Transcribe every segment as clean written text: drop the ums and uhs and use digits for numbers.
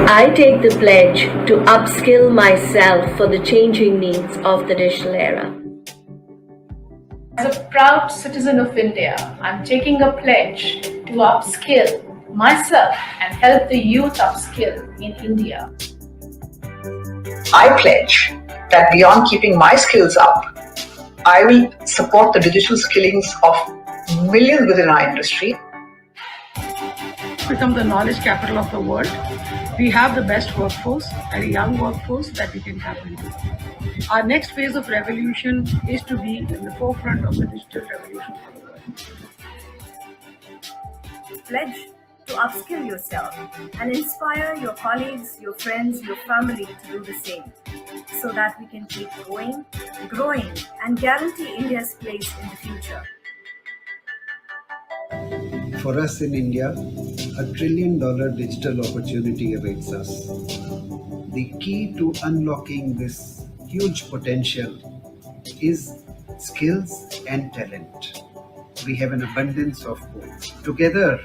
I take the pledge to upskill myself for the changing needs of the digital era. As a proud citizen of India, I'm taking a pledge to upskill myself and help the youth upskill in India. I pledge that beyond keeping my skills up, I will support the digital skillings of millions within our industry. Become the knowledge capital of the world. We have the best workforce and a young workforce that we can tap into. Our next phase of revolution is to be in the forefront of the digital revolution for the world. Pledge to upskill yourself and inspire your colleagues, your friends, your family to do the same, so that we can keep going, growing, and guarantee India's place in the future. For us in India, $1 trillion digital opportunity awaits us. The key to unlocking this huge potential is skills and talent. We have an abundance of both. Together,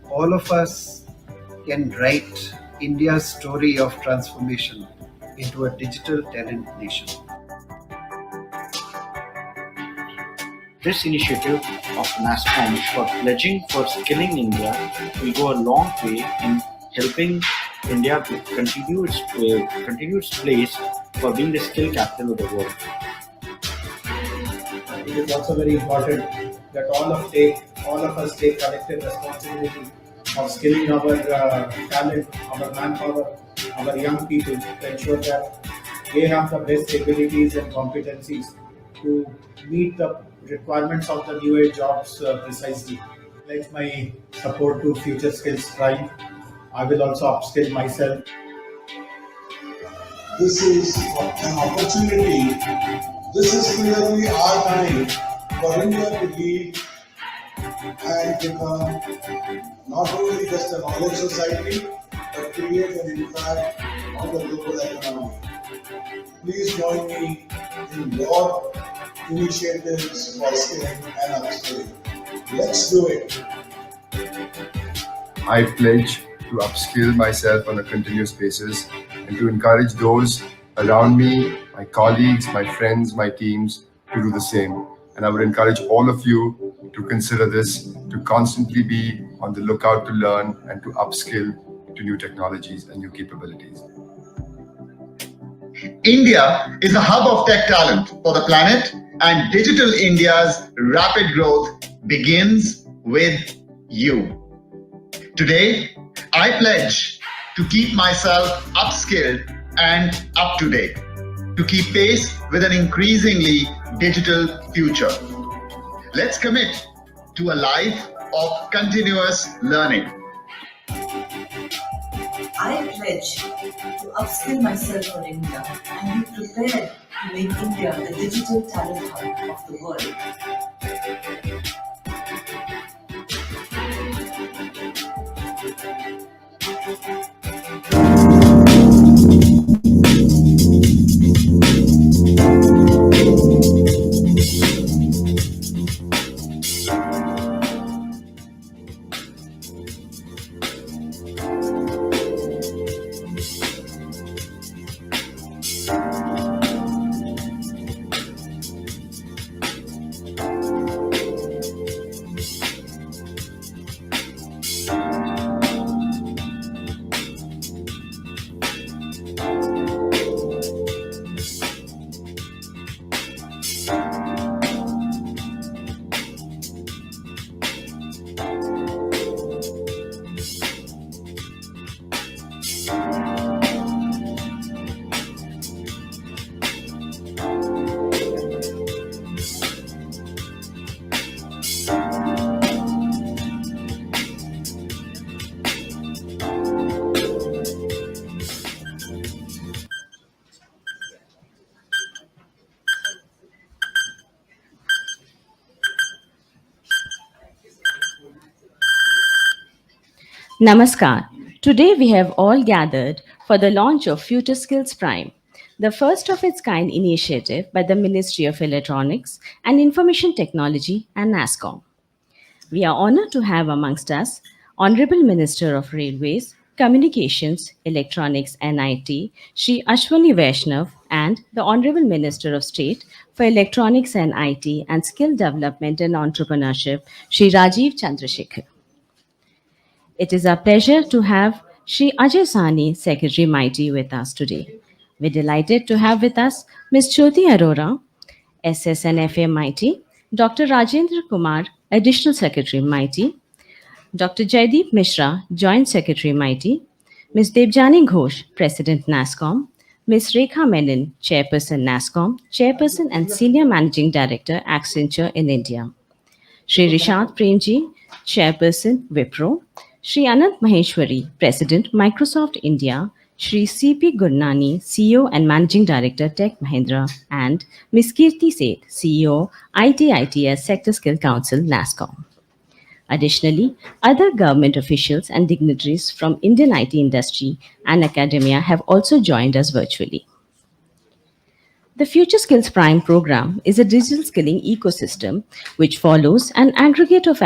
all of us can write India's story of transformation into a digital talent nation. This initiative of Nasscom for pledging for skilling India will go a long way in helping India to continue its place for being the skill capital of the world. It is also very important that all of us take collective responsibility of skilling our talent, our manpower, our young people to ensure that they have the best abilities and competencies to meet the requirements of the new age jobs precisely. Pledge my support to FutureSkills Prime. I will also upskill myself. This is an opportunity. This is clearly our time for India to lead and become not only just a knowledge society, but create an impact on the global economy. Please join me in your initiatives for skilling and upskilling. Let's do it. I pledge to upskill myself on a continuous basis and to encourage those around me, my colleagues, my friends, my teams to do the same. And I would encourage all of you to consider this, to constantly be on the lookout to learn and to upskill to new technologies and new capabilities. India is a hub of tech talent for the planet, and Digital India's rapid growth begins with you. Today, I pledge to keep myself upskilled and up to date, to keep pace with an increasingly digital future. Let's commit to a life of continuous learning. I pledge to upskill myself for India and be prepared to make India the digital talent hub of the world. Namaskar. Today we have all gathered for the launch of FutureSkills Prime, the first of its kind initiative by the Ministry of Electronics and Information Technology and Nasscom. We are honored to have amongst us Honorable Minister of Railways, Communications, Electronics and IT, Shri Ashwani Vaishnav, and the Honorable Minister of State for Electronics and IT and Skill Development and Entrepreneurship, Shri Rajiv Chandrasekhar. It is our pleasure to have Shri Ajay Sani, Secretary MIT, with us today. We're delighted to have with us Ms. Jyoti Arora, SSNFA MIT, Dr. Rajendra Kumar, Additional Secretary MIT, Dr. Jaideep Mishra, Joint Secretary MIT, Ms. Devjani Ghosh, President Nasscom, Ms. Rekha Menon, Chairperson Nasscom, Chairperson and Senior Managing Director, Accenture in India, Shri Rishad Premji, Chairperson Wipro, Shri Anant Maheshwari, President Microsoft India, Shri C.P. Gurnani, CEO and Managing Director Tech Mahindra, and Ms. Kirti Seth, CEO IT-ITeS Sector Skill Council, Nasscom. Additionally, other government officials and dignitaries from Indian IT industry and academia have also joined us virtually. The FutureSkills Prime program is a digital skilling ecosystem which follows an aggregator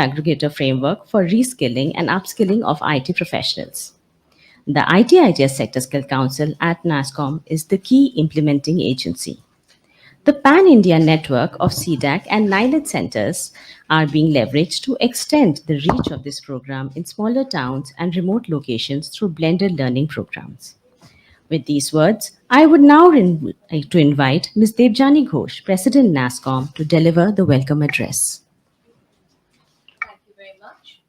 framework for reskilling and upskilling of IT professionals. The IT-ITeS Sector Skill Council at Nasscom is the key implementing agency. The pan-India network of CDAC and NIELIT centers are being leveraged to extend the reach of this program in smaller towns and remote locations through blended learning programs. With these words, I would now like to invite Ms. Devjani Ghosh, President Nasscom, to deliver the welcome address. Thank you very much.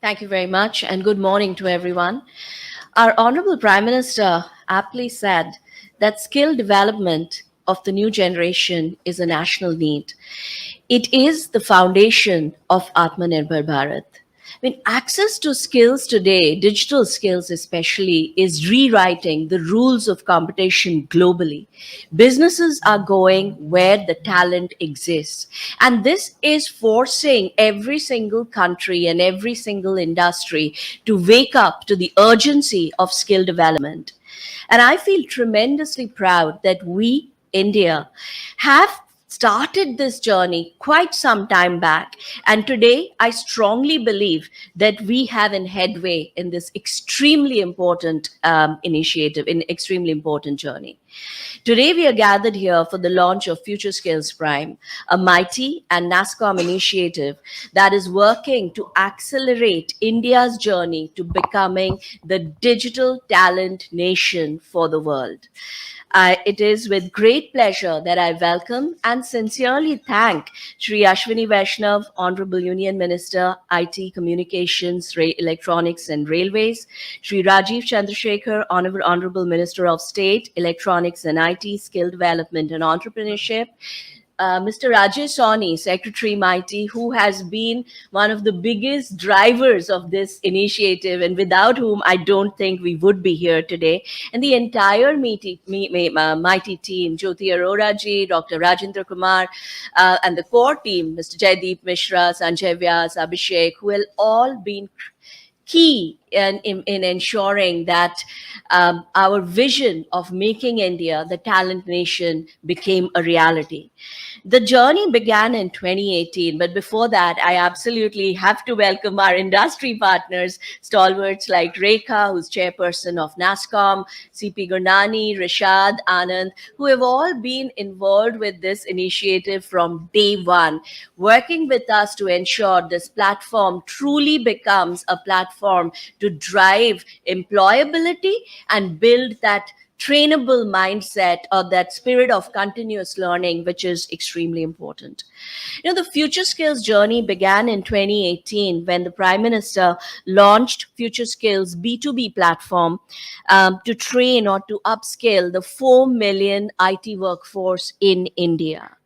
Thank you very much, and good morning to everyone. Our Honorable Prime Minister aptly said that skill development of the new generation is a national need. It is the foundation of Atmanirbhar Bharat. I mean, access to skills today, digital skills especially, is rewriting the rules of competition globally. Businesses are going where the talent exists. And this is forcing every single country and every single industry to wake up to the urgency of skill development. And I feel tremendously proud that we, India, have started this journey quite some time back. And today, I strongly believe that we have a headway in this extremely important initiative, in extremely important journey. Today, we are gathered here for the launch of FutureSkills Prime, a mighty and Nasscom initiative that is working to accelerate India's journey to becoming the digital talent nation for the world. It is with great pleasure that I welcome and sincerely thank Shri Ashwani Vaishnav, Honorable Union Minister, IT, Communications, Electronics and Railways, Shri Rajiv Chandrasekhar, Honorable Minister of State, Electronics and IT, Skill Development and Entrepreneurship, Mr. Ajay Sani, Secretary MIT, who has been one of the biggest drivers of this initiative and without whom I don't think we would be here today, and the entire MIT team, Jyoti Arora ji, Dr. Rajendra Kumar, and the core team, Mr. Jaideep Mishra, Sanjay Vyas, Abhishek, who have all been key in ensuring that our vision of making India the talent nation became a reality. The journey began in 2018, but before that, I absolutely have to welcome our industry partners, stalwarts like Rekha, who's chairperson of Nasscom, C.P. Gurnani, Rishad, Anand, who have all been involved with this initiative from day one, working with us to ensure this platform truly becomes a platform to drive employability and build that trainable mindset or that spirit of continuous learning, which is extremely important. You know, the Future Skills journey began in 2018 when the Prime Minister launched Future Skills B2B platform to train or to upskill the 4 million IT workforce in India.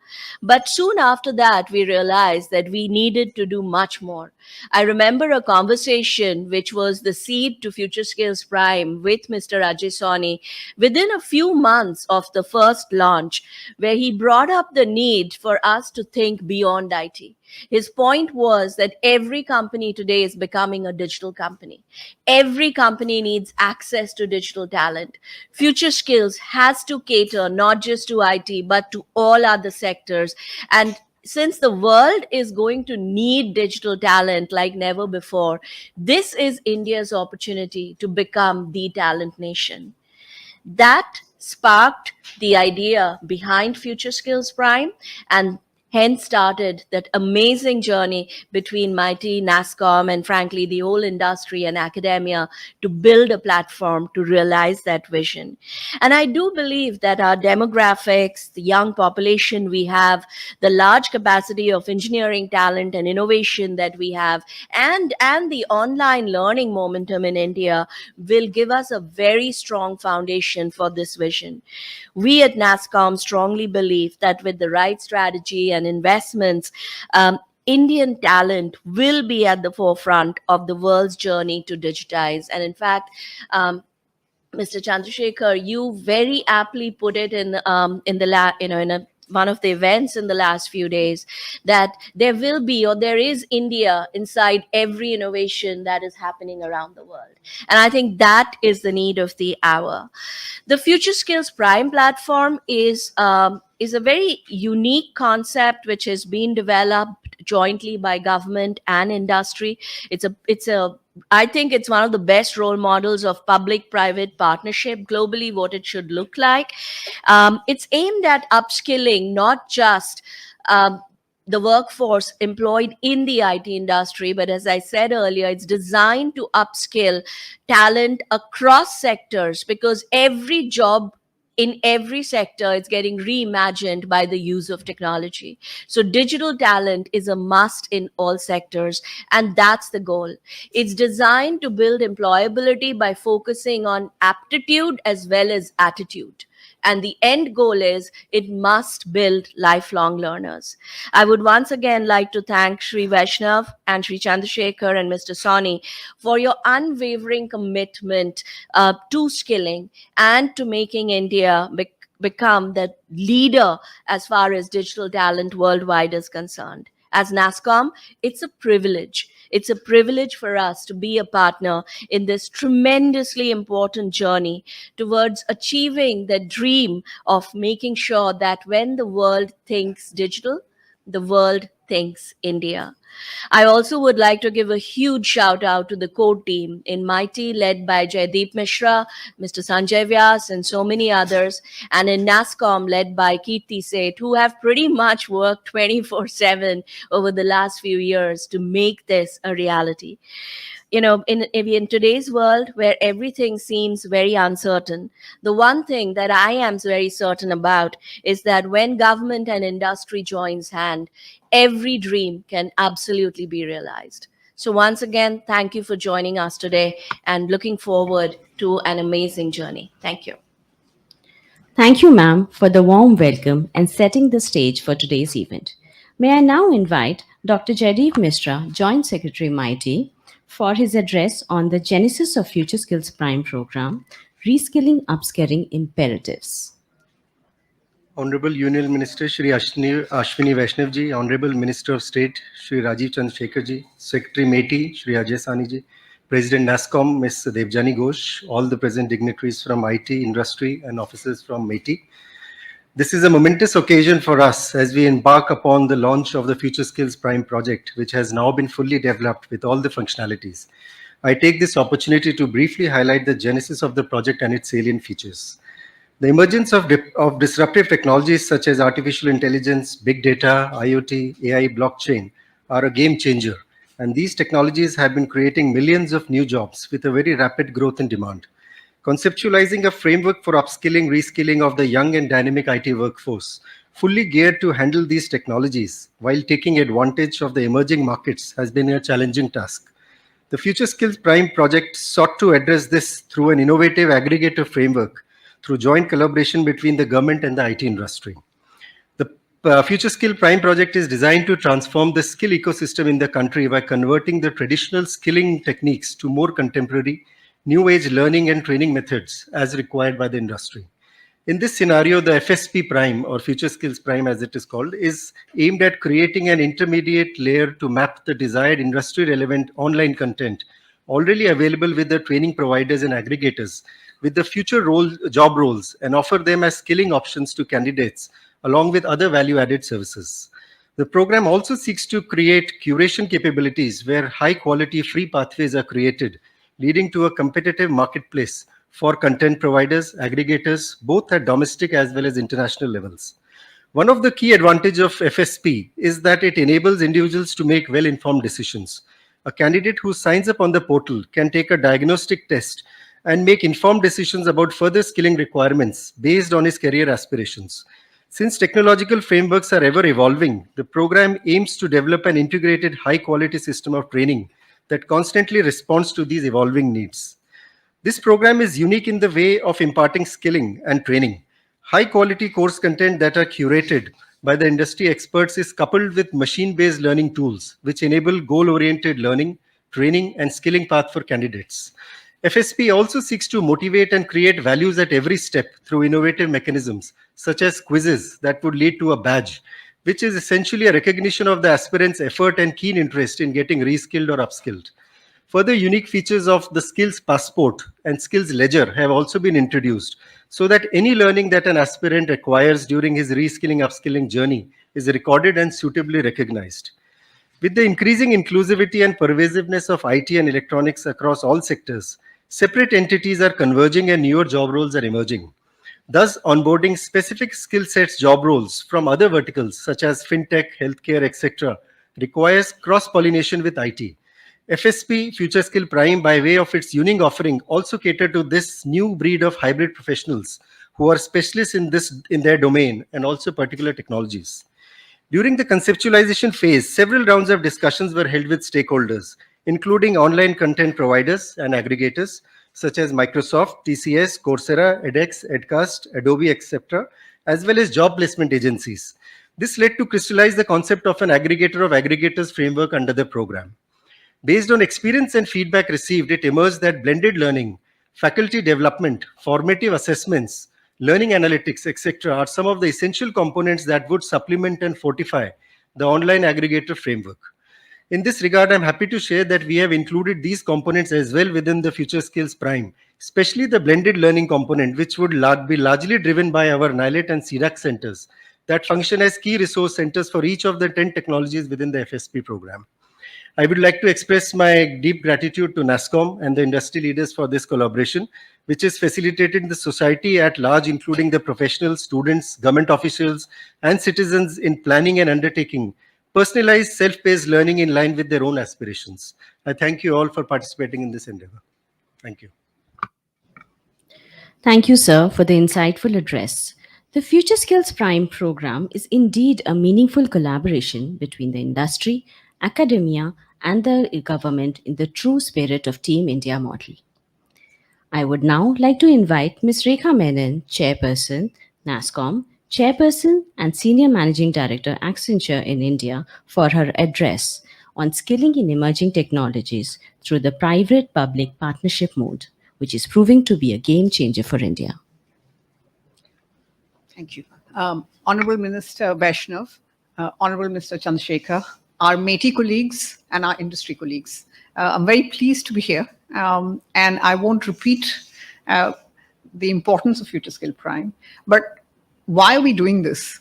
But soon after that, we realized that we needed to do much more. I remember a conversation which was the seed to FutureSkills Prime with Mr. Ajay Sani within a few months of the first launch, where he brought up the need for us to think beyond IT. His point was that every company today is becoming a digital company. Every company needs access to digital talent. FutureSkills has to cater not just to IT, but to all other sectors. And since the world is going to need digital talent like never before, this is India's opportunity to become the talent nation. That sparked the idea behind Future Skills Prime, and hence started that amazing journey between Mighty, Nasscom, and frankly, the whole industry and academia to build a platform to realize that vision. And I do believe that our demographics, the young population we have, the large capacity of engineering talent and innovation that we have, and the online learning momentum in India will give us a very strong foundation for this vision. We at Nasscom strongly believe that with the right strategy and investments, Indian talent will be at the forefront of the world's journey to digitize. And in fact, Mr. Chandrasekhar, you very aptly put it in the one of the events in the last few days, that there will be, or there is, India inside every innovation that is happening around the world. And I think that is the need of the hour. The Future Skills Prime platform is a very unique concept which has been developed jointly by government and industry. I think it's one of the best role models of public-private partnership globally, what it should look like. It's aimed at upskilling not just the workforce employed in the IT industry, but as I said earlier, it's designed to upskill talent across sectors, because every job in every sector is getting reimagined by the use of technology. So digital talent is a must in all sectors, and that's the goal. It's designed to build employability by focusing on aptitude as well as attitude. And the end goal is it must build lifelong learners. I would once again like to thank Sri Vaishnav and Sri Chandrasekhar and Mr. Soni for your unwavering commitment to skilling and to making India become the leader as far as digital talent worldwide is concerned. As Nasscom, it's a privilege. It's a privilege for us to be a partner in this tremendously important journey towards achieving the dream of making sure that when the world thinks digital, the world thinks India. I also would like to give a huge shout out to the core team in Mighty, led by Jaideep Mishra, Mr. Sanjay Vyas, and so many others, and in Nasscom, led by Kirti Seth, who have pretty much worked 24/7 over the last few years to make this a reality. You know, in today's world where everything seems very uncertain, the one thing that I am very certain about is that when government and industry joins hand, every dream can absolutely be realized. So once again, thank you for joining us today, and looking forward to an amazing journey. Thank you. Thank you, ma'am, for the warm welcome and setting the stage for today's event. May I now invite Dr. Jaideep Mishra, Joint Secretary MIT, for his address on the Genesis of Future Skills Prime program, Reskilling Upskilling Imperatives. Honorable Union Minister Shri Ashwini Vaishnav ji, Honorable Minister of State Shri Rajiv Chandrasekhar ji, Secretary MATI Shri Ajay Sani ji, President Nasscom Ms. Devjani Ghosh, all the present dignitaries from IT, industry and officers from MATI. This is a momentous occasion for us as we embark upon the launch of the Future Skills Prime project, which has now been fully developed with all the functionalities. I take this opportunity to briefly highlight the genesis of the project and its salient features. The emergence of disruptive technologies such as artificial intelligence, big data, IoT, AI, blockchain are a game changer. And these technologies have been creating millions of new jobs with a very rapid growth in demand. Conceptualizing a framework for upskilling, reskilling of the young and dynamic IT workforce, fully geared to handle these technologies while taking advantage of the emerging markets, has been a challenging task. The Future Skills Prime project sought to address this through an innovative aggregator framework through joint collaboration between the government and the IT industry. The Future Skill Prime project is designed to transform the skill ecosystem in the country by converting the traditional skilling techniques to more contemporary, new age learning and training methods as required by the industry. In this scenario, the FSP Prime, or Future Skills Prime as it is called, is aimed at creating an intermediate layer to map the desired industry relevant online content already available with the training providers and aggregators with the future job roles, and offer them as skilling options to candidates along with other value-added services. The program also seeks to create curation capabilities where high-quality free pathways are created, leading to a competitive marketplace for content providers, aggregators, both at domestic as well as international levels. One of the key advantages of FSP is that it enables individuals to make well-informed decisions. A candidate who signs up on the portal can take a diagnostic test and make informed decisions about further skilling requirements based on his career aspirations. Since technological frameworks are ever evolving, the program aims to develop an integrated high-quality system of training that constantly responds to these evolving needs. This program is unique in the way of imparting skilling and training. High-quality course content that are curated by the industry experts is coupled with machine-based learning tools, which enable goal-oriented learning, training, and skilling path for candidates. FSP also seeks to motivate and create values at every step through innovative mechanisms, such as quizzes that would lead to a badge, which is essentially a recognition of the aspirant's effort and keen interest in getting reskilled or upskilled. Further unique features of the skills passport and skills ledger have also been introduced so that any learning that an aspirant acquires during his reskilling upskilling journey is recorded and suitably recognized. With the increasing inclusivity and pervasiveness of IT and electronics across all sectors, separate entities are converging and newer job roles are emerging. Thus, onboarding specific skill sets job roles from other verticals such as fintech, healthcare, etc. requires cross-pollination with IT. FSP FutureSkill Prime, by way of its unique offering, also cater to this new breed of hybrid professionals who are specialists in their domain and also particular technologies. During the conceptualization phase, several rounds of discussions were held with stakeholders, including online content providers and aggregators such as Microsoft, TCS, Coursera, edX, Edcast, Adobe, etc., as well as job placement agencies. This led to crystallize the concept of an aggregator of aggregators framework under the program. Based on experience and feedback received, it emerged that blended learning, faculty development, formative assessments, learning analytics, etc. are some of the essential components that would supplement and fortify the online aggregator framework. In this regard, I'm happy to share that we have included these components as well within the FutureSkills Prime, especially the blended learning component, which would be largely driven by our NIELIT and CDAC centers that function as key resource centers for each of the 10 technologies within the FSP program. I would like to express my deep gratitude to Nasscom and the industry leaders for this collaboration, which is facilitated the society at large, including the professionals, students, government officials, and citizens in planning and undertaking personalized self-paced learning in line with their own aspirations. I thank you all for participating in this endeavor. Thank you. Thank you, sir, for the insightful address. The FutureSkills Prime program is indeed a meaningful collaboration between the industry, academia, and the government in the true spirit of Team India model. I would now like to invite Ms. Rekha Menon, Chairperson, Nasscom, Chairperson and Senior Managing Director, Accenture in India, for her address on skilling in emerging technologies through the private-public partnership mode, which is proving to be a game changer for India. Thank you. Honorable Minister Vaishnav, Honorable Mr. Chandrasekhar, our METI colleagues and our industry colleagues. I'm very pleased to be here, and I won't repeat the importance of FutureSkill Prime, but why are we doing this?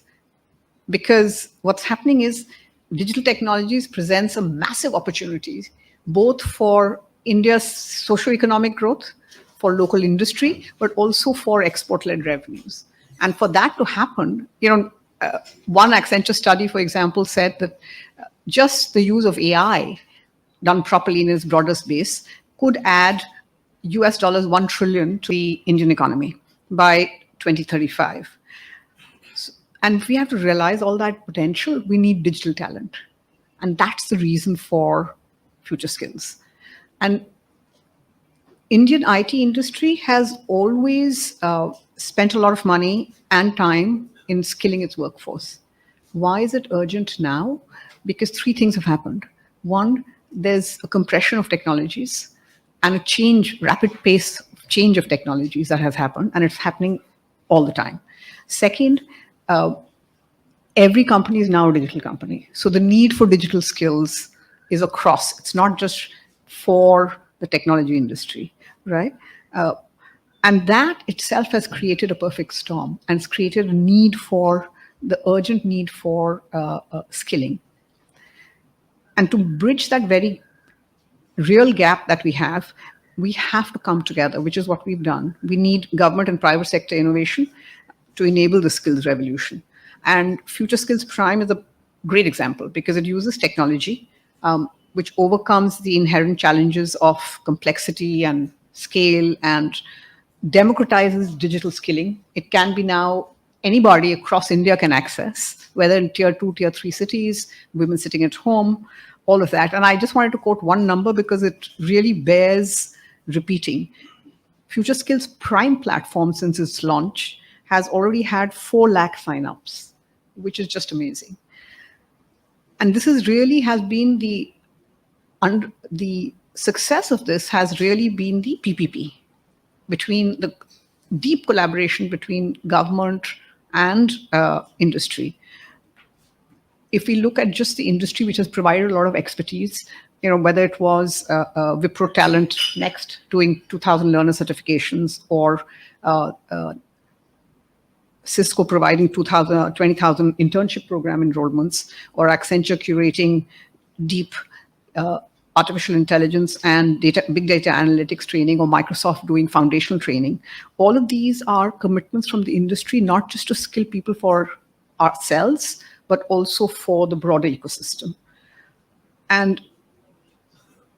Because what's happening is digital technologies presents a massive opportunity, both for India's socio-economic growth, for local industry, but also for export-led revenues. And for that to happen, one Accenture study, for example, said that just the use of AI done properly in its broadest base could add US $1 trillion to the Indian economy by 2035. And we have to realize all that potential, we need digital talent. And that's the reason for FutureSkills. And Indian IT industry has always spent a lot of money and time in skilling its workforce. Why is it urgent now? Because three things have happened. One, there's a compression of technologies and a rapid pace of change of technologies that has happened, and it's happening all the time. Second, every company is now a digital company. So the need for digital skills is across. It's not just for the technology industry, right? And that itself has created a perfect storm, and it's created a need for the urgent need for skilling. And to bridge that very real gap that we have to come together, which is what we've done. We need government and private sector innovation to enable the skills revolution. And FutureSkills Prime is a great example because it uses technology, which overcomes the inherent challenges of complexity and scale and democratizes digital skilling. It can be now anybody across India can access, whether in tier 2, tier 3 cities, women sitting at home, all of that. And I just wanted to quote one number because it really bears repeating. FutureSkills Prime platform, since its launch, has already had 4 lakh signups, which is just amazing. And this is really has been the success of this has really been the PPP, between the deep collaboration between government and industry. If we look at just the industry, which has provided a lot of expertise, whether it was Wipro Talent Next doing 2,000 learner certifications, or Cisco providing 20,000 internship program enrollments, or Accenture curating deep artificial intelligence and big data analytics training, or Microsoft doing foundational training. All of these are commitments from the industry, not just to skill people for ourselves, but also for the broader ecosystem. And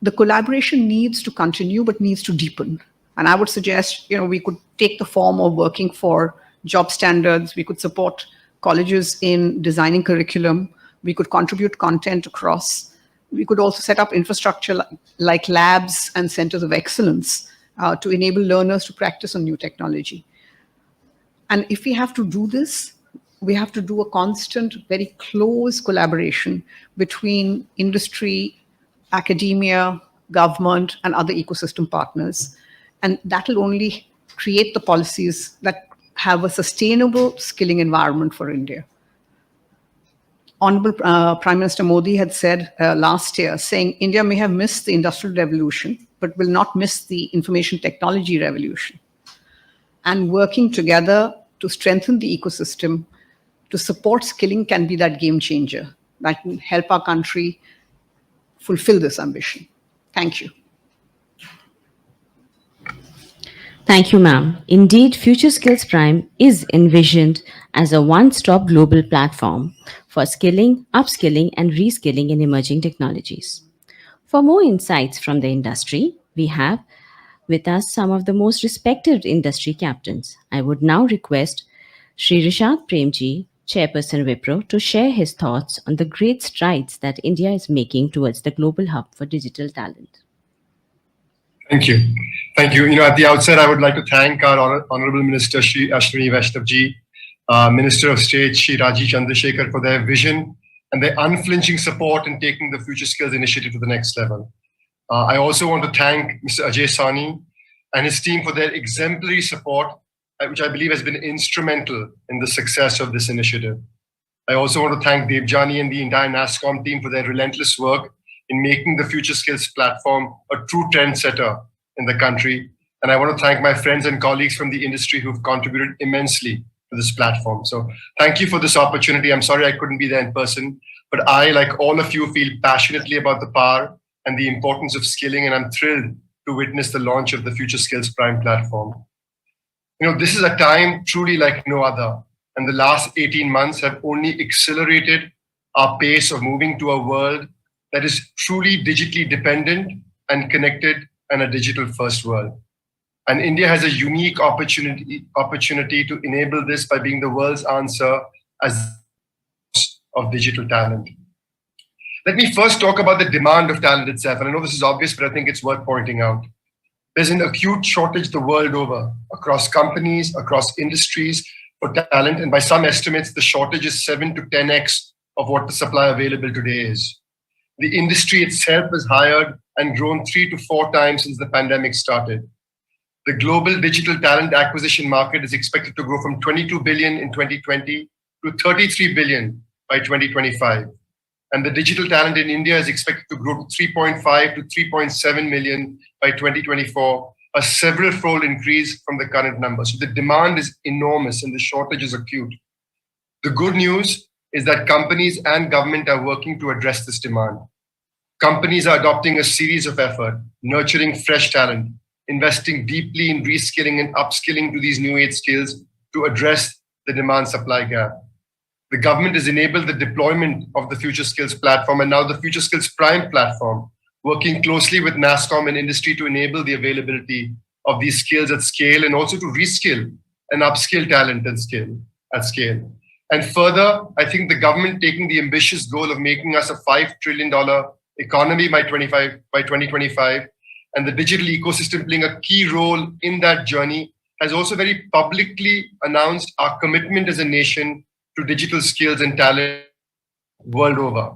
the collaboration needs to continue, but needs to deepen. And I would suggest, we could take the form of working for job standards. We could support colleges in designing curriculum. We could contribute content across. We could also set up infrastructure like labs and centers of excellence to enable learners to practice on new technology. And if we have to do this, we have to do a constant, very close collaboration between industry, academia, government, and other ecosystem partners. And that will only create the policies that have a sustainable skilling environment for India. Honorable Prime Minister Modi had said last year, saying India may have missed the industrial revolution, but will not miss the information technology revolution. And working together to strengthen the ecosystem, to support skilling, can be that game changer that can help our country fulfill this ambition. Thank you. Thank you, ma'am. Indeed, FutureSkills Prime is envisioned as a one-stop global platform for skilling, upskilling, and reskilling in emerging technologies. For more insights from the industry, we have with us some of the most respected industry captains. I would now request Shri Rishad Premji, Chairperson Wipro, to share his thoughts on the great strides that India is making towards the global hub for digital talent. Thank you. Thank you. At the outset, I would like to thank our Honorable Minister, Shri Ashwini Vaishnav-ji, Minister of State, Shri Rajiv Chandrasekhar, for their vision and their unflinching support in taking the FutureSkills initiative to the next level. I also want to thank Mr. Ajay Sani and his team for their exemplary support, which I believe has been instrumental in the success of this initiative. I also want to thank Devjani and the entire Nasscom team for their relentless work in making the FutureSkills platform a true trendsetter in the country. And I want to thank my friends and colleagues from the industry who've contributed immensely to this platform. So thank you for this opportunity. I'm sorry I couldn't be there in person, but I, like all of you, feel passionately about the power and the importance of skilling, and I'm thrilled to witness the launch of the FutureSkills Prime platform. This is a time truly like no other, and the last 18 months have only accelerated our pace of moving to a world that is truly digitally dependent and connected, and a digital-first world. And India has a unique opportunity to enable this by being the world's answer as of digital talent. Let me first talk about the demand of talent itself. And I know this is obvious, but I think it's worth pointing out. There's an acute shortage the world over, across companies, across industries for talent. And by some estimates, the shortage is 7 to 10x of what the supply available today is. The industry itself has hired and grown 3 to 4 times since the pandemic started. The global digital talent acquisition market is expected to grow from 22 billion in 2020 to 33 billion by 2025. And the digital talent in India is expected to grow to 3.5 to 3.7 million by 2024, a several-fold increase from the current number. So the demand is enormous and the shortage is acute. The good news is that companies and government are working to address this demand. Companies are adopting a series of efforts, nurturing fresh talent, investing deeply in reskilling and upskilling to these new age skills to address the demand-supply gap. The government has enabled the deployment of the FutureSkills platform and now the FutureSkills Prime platform, working closely with Nasscom and industry to enable the availability of these skills at scale and also to reskill and upskill talent at scale. And further, I think the government taking the ambitious goal of making us a $5 trillion economy by 2025, and the digital ecosystem playing a key role in that journey, has also very publicly announced our commitment as a nation to digital skills and talent world over.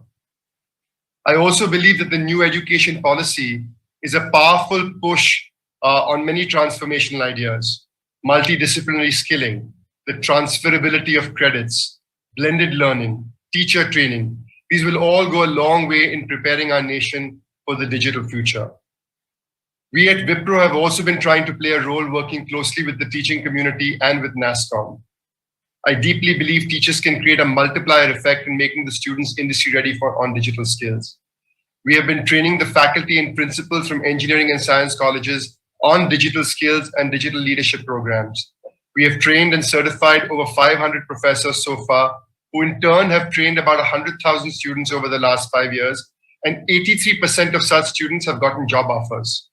I also believe that the new education policy is a powerful push on many transformational ideas, multidisciplinary skilling, the transferability of credits, blended learning, teacher training. These will all go a long way in preparing our nation for the digital future. We at Wipro have also been trying to play a role working closely with the teaching community and with Nasscom. I deeply believe teachers can create a multiplier effect in making the students industry ready on digital skills. We have been training the faculty and principals from engineering and science colleges on digital skills and digital leadership programs. We have trained and certified over 500 professors so far, who in turn have trained about 100,000 students over the last 5 years, and 83% of such students have gotten job offers.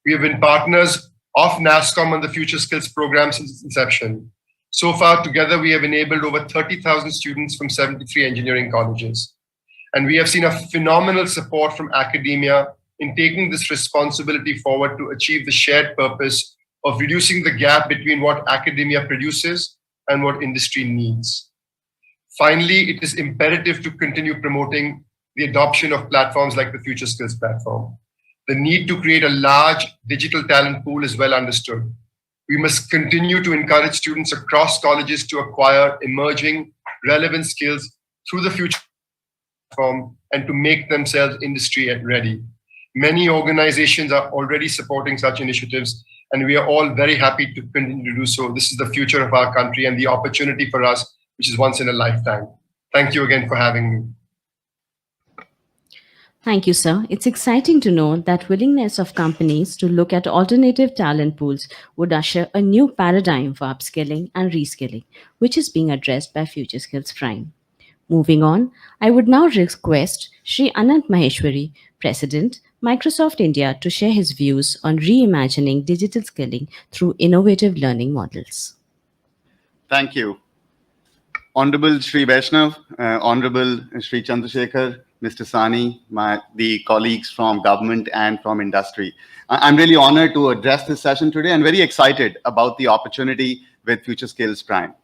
We have been partners of Nasscom on the FutureSkills program since its inception. So far, together, we have enabled over 30,000 students from 73 engineering colleges. And we have seen a phenomenal support from academia in taking this responsibility forward to achieve the shared purpose of reducing the gap between what academia produces and what industry needs. Finally, it is imperative to continue promoting the adoption of platforms like the FutureSkills platform. The need to create a large digital talent pool is well understood. We must continue to encourage students across colleges to acquire emerging, relevant skills through the future platform and to make themselves industry ready. Many organizations are already supporting such initiatives, and we are all very happy to continue to do so. This is the future of our country and the opportunity for us, which is once in a lifetime. Thank you again for having me. Thank you, sir. It's exciting to know that willingness of companies to look at alternative talent pools would usher a new paradigm for upskilling and reskilling, which is being addressed by FutureSkills Prime. Moving on, I would now request Shri Anant Maheshwari, President, Microsoft India, to share his views on reimagining digital skilling through innovative learning models. Thank you. Honorable Shri Vaishnav, Honorable Shri Chandrasekhar, Mr. Sani, the colleagues from government and from industry. I'm really honored to address this session today and very excited about the opportunity with FutureSkills Prime.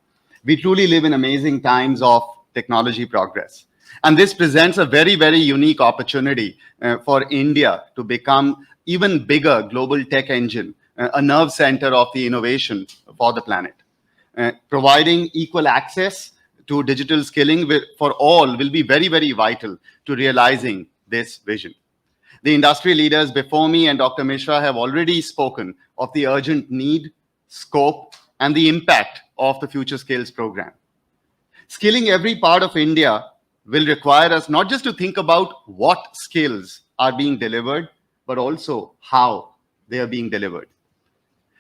We truly live in amazing times of technology progress. And this presents a very, very unique opportunity for India to become even bigger global tech engine, a nerve center of the innovation for the planet. Providing equal access to digital skilling for all will be very, very vital to realizing this vision. The industry leaders before me and Dr. Mishra have already spoken of the urgent need, scope, and the impact of the FutureSkills program. Skilling every part of India will require us not just to think about what skills are being delivered, but also how they are being delivered.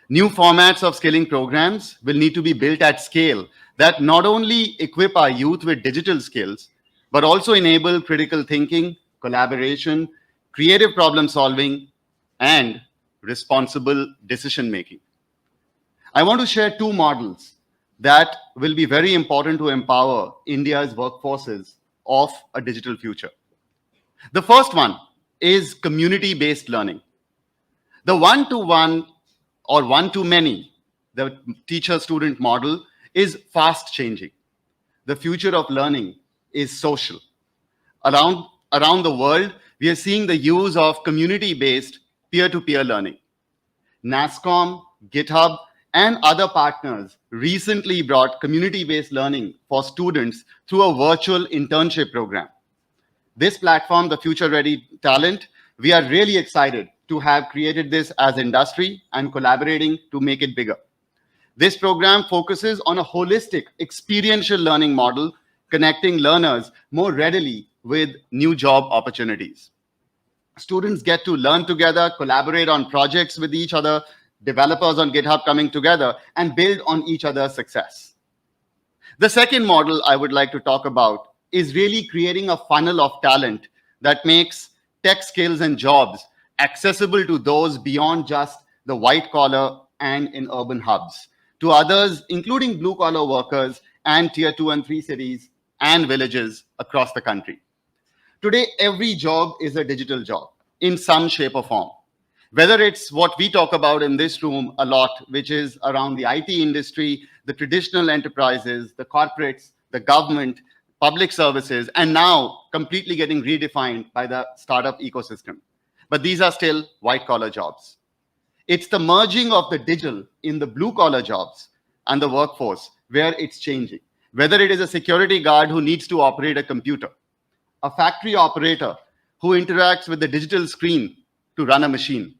New formats of skilling programs will need to be built at scale that not only equip our youth with digital skills, but also enable critical thinking, collaboration, creative problem solving, and responsible decision making. I want to share two models that will be very important to empower India's workforces of a digital future. The first one is community-based learning. The one-to-one or one-to-many, the teacher-student model, is fast changing. The future of learning is social. Around the world, we are seeing the use of community-based peer-to-peer learning. Nasscom, GitHub, and other partners recently brought community-based learning for students through a virtual internship program. This platform, the Future Ready Talent, we are really excited to have created this as industry and collaborating to make it bigger. This program focuses on a holistic experiential learning model, connecting learners more readily with new job opportunities. Students get to learn together, collaborate on projects with each other, developers on GitHub coming together, and build on each other's success. The second model I would like to talk about is really creating a funnel of talent that makes tech skills and jobs accessible to those beyond just the white collar and in urban hubs, to others, including blue collar workers and tier 2 and 3 cities and villages across the country. Today, every job is a digital job in some shape or form. Whether it's what we talk about in this room a lot, which is around the IT industry, the traditional enterprises, the corporates, the government, public services, and now completely getting redefined by the startup ecosystem. But these are still white-collar jobs. It's the merging of the digital in the blue-collar jobs and the workforce where it's changing. Whether it is a security guard who needs to operate a computer, a factory operator who interacts with the digital screen to run a machine,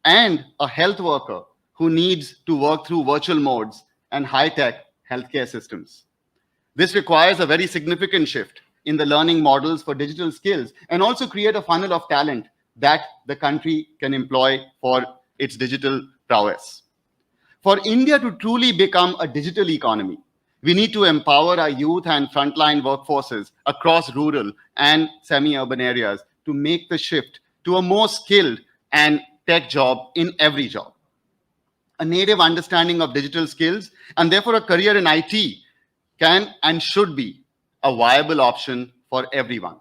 and a health worker who needs to work through virtual modes and high-tech healthcare systems. This requires a very significant shift in the learning models for digital skills and also create a funnel of talent that the country can employ for its digital prowess. For India to truly become a digital economy, we need to empower our youth and frontline workforces across rural and semi-urban areas to make the shift to a more skilled and tech job in every job. A native understanding of digital skills and therefore a career in IT can and should be a viable option for everyone.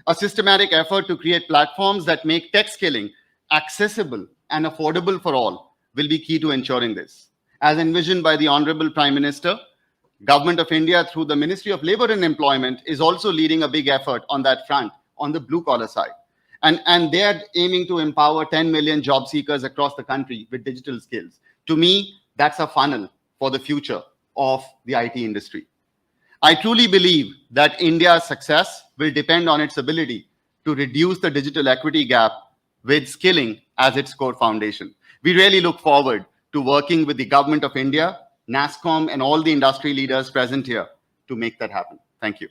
A systematic effort to create platforms that make tech skilling accessible and affordable for all will be key to ensuring this. As envisioned by the Honorable Prime Minister, Government of India through the Ministry of Labour and Employment is also leading a big effort on that front on the blue collar side. And they are aiming to empower 10 million job seekers across the country with digital skills. To me, that's a funnel for the future of the IT industry. I truly believe that India's success will depend on its ability to reduce the digital equity gap with skilling as its core foundation. We really look forward to working with the Government of India, Nasscom, and all the industry leaders present here to make that happen. Thank you.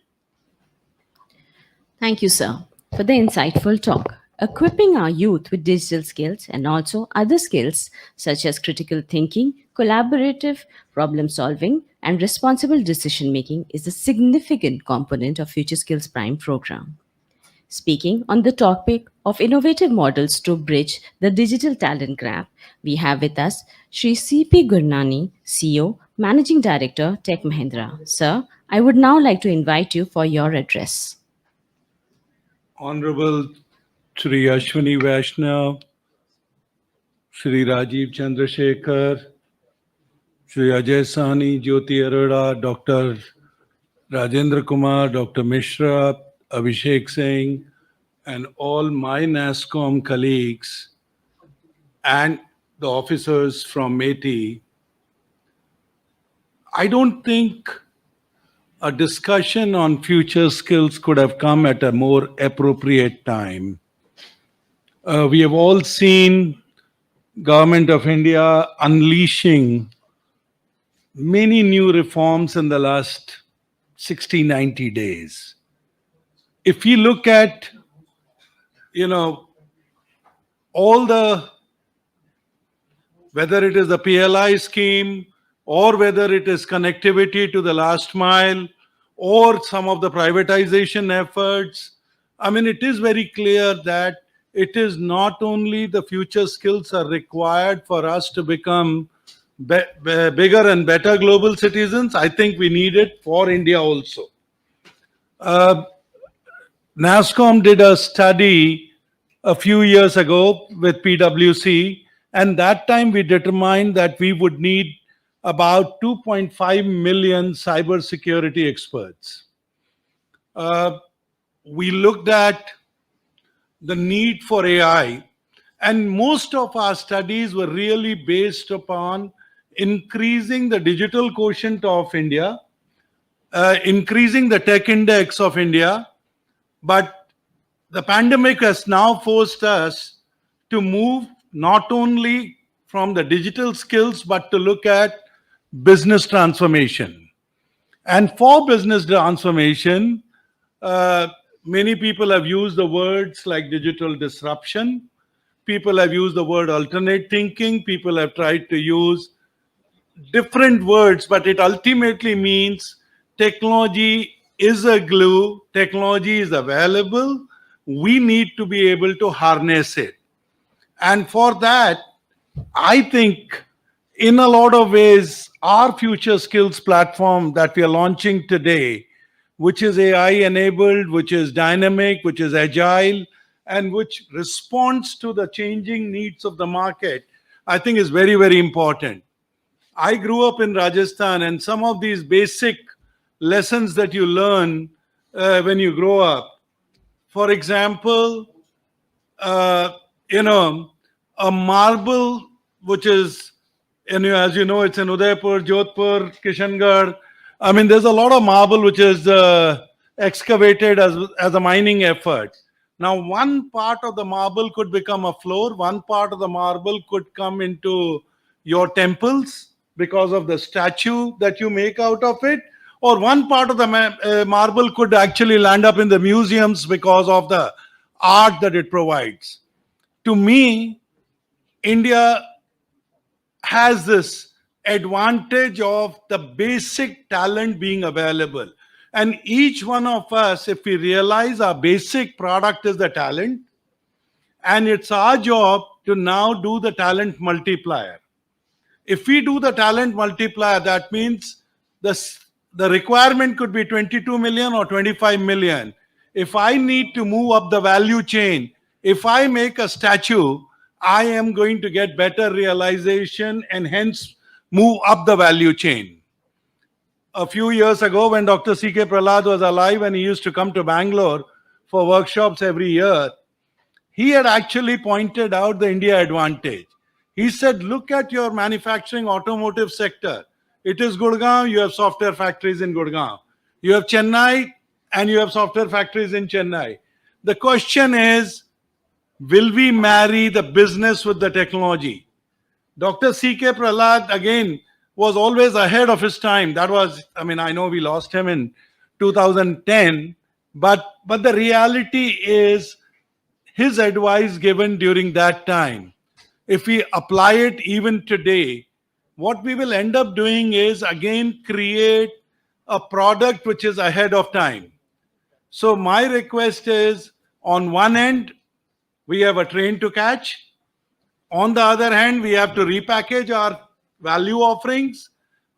Thank you, sir, for the insightful talk. Equipping our youth with digital skills and also other skills such as critical thinking, collaborative problem solving, and responsible decision making is a significant component of FutureSkills Prime program. Speaking on the topic of innovative models to bridge the digital talent gap, we have with us Shri C.P. Gurnani, CEO, Managing Director, Tech Mahindra. Sir, I would now like to invite you for your address. Honorable Shri Ashwini Vaishnav, Shri Rajiv Chandrasekhar, Shri Ajay Sahni, Jyoti Arora, Dr. Rajendra Kumar, Dr. Mishra, Abhishek Singh, and all my Nasscom colleagues and the officers from METI, I don't think a discussion on future skills could have come at a more appropriate time. We have all seen Government of India unleashing many new reforms in the last 60, 90 days. If you look at, all the, whether it is the PLI scheme or whether it is connectivity to the last mile or some of the privatization efforts, it is very clear that it is not only the future skills are required for us to become bigger and better global citizens. I think we need it for India also. Nasscom did a study a few years ago with PwC, and that time we determined that we would need about 2.5 million cybersecurity experts. We looked at the need for AI, and most of our studies were really based upon increasing the digital quotient of India, increasing the tech index of India. But the pandemic has now forced us to move not only from the digital skills, but to look at business transformation. And for business transformation, many people have used the words like digital disruption. People have used the word alternate thinking. People have tried to use different words, but it ultimately means technology is a glue, technology is available. We need to be able to harness it. And for that, I think in a lot of ways, our Future Skills platform that we are launching today, which is AI enabled, which is dynamic, which is agile, and which responds to the changing needs of the market, I think is very, very important. I grew up in Rajasthan, and some of these basic lessons that you learn when you grow up, for example, uh, you know, a marble which is, as you know, it's in Udaipur, Jodhpur, Kishangarh. I mean, there's a lot of marble which is excavated as a mining effort. Now, one part of the marble could become a floor, one part of the marble could come into your temples because of the statue that you make out of it, or one part of the marble could actually land up in the museums because of the art that it provides. To me, India has this advantage of the basic talent being available. And each one of us, if we realize our basic product is the talent, and it's our job to now do the talent multiplier. If we do the talent multiplier, that means the requirement could be 22 million or 25 million. If I need to move up the value chain, if I make a statue, I am going to get better realization and hence move up the value chain. A few years ago, when Dr. C.K. Prahlad was alive and he used to come to Bangalore for workshops every year, he had actually pointed out the India advantage. He said, look at your manufacturing automotive sector. It is Gurgaon, you have software factories in Gurgaon. You have Chennai, and you have software factories in Chennai. The question is, will we marry the business with the technology? Dr. C.K. Prahlad, again, was always ahead of his time. That was, I mean, I know we lost him in 2010, but the reality is his advice given during that time, if we apply it even today, what we will end up doing is again create a product which is ahead of time. So my request is, on one end, we have a train to catch. On the other hand, we have to repackage our value offerings.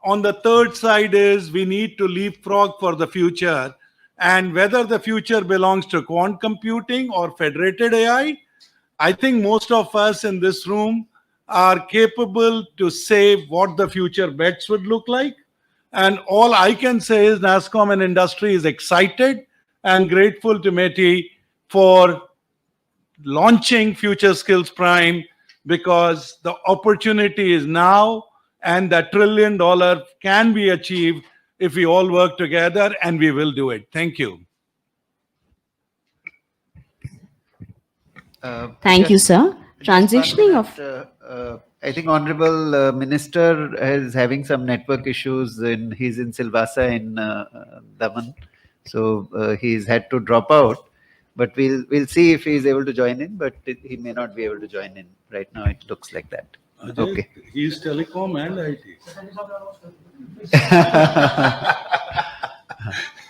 On the third side is we need to leapfrog for the future. And whether the future belongs to quantum computing or federated AI, I think most of us in this room are capable to say what the future bets would look like. And all I can say is Nasscom and industry is excited and grateful to METI for launching Future Skills Prime, because the opportunity is now and that $1 trillion can be achieved if we all work together, and we will do it. Thank you. Thank you, sir. Transitioning of... I think Honorable Minister is having some network issues. He's in Silvassa in Daman. So he's had to drop out. But we'll see if he's able to join in, but he may not be able to join in. Right now it looks like that. Ajay, okay. He's telecom and IT.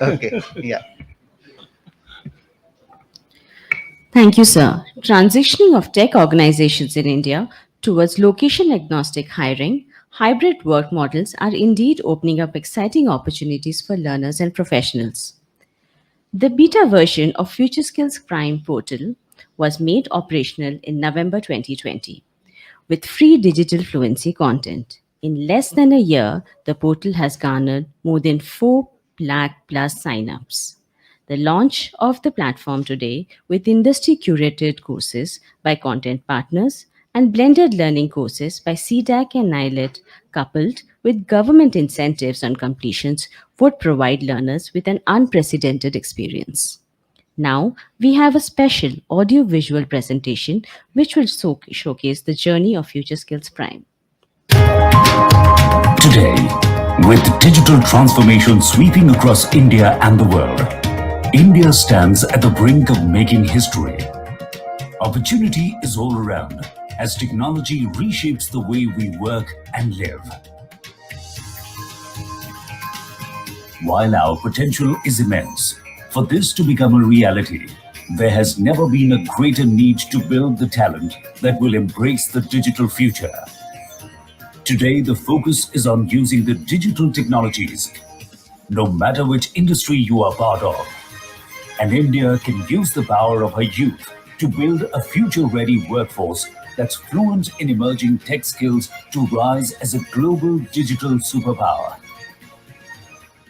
Okay, yeah. Thank you, sir. Transitioning of tech organizations in India towards location-agnostic hiring, hybrid work models are indeed opening up exciting opportunities for learners and professionals. The beta version of FutureSkills Prime portal was made operational in November 2020 with free digital fluency content. In less than a year, the portal has garnered more than 4 lakh plus signups. The launch of the platform today with industry-curated courses by content partners and blended learning courses by CDAC and NIELIT, coupled with government incentives on completions, would provide learners with an unprecedented experience. Now, we have a special audio-visual presentation which will showcase the journey of FutureSkills Prime. Today, with digital transformation sweeping across India and the world, India stands at the brink of making history. Opportunity is all around as technology reshapes the way we work and live. While our potential is immense, for this to become a reality, there has never been a greater need to build the talent that will embrace the digital future. Today, the focus is on using the digital technologies, no matter which industry you are part of. And India can use the power of her youth to build a future-ready workforce that's fluent in emerging tech skills to rise as a global digital superpower.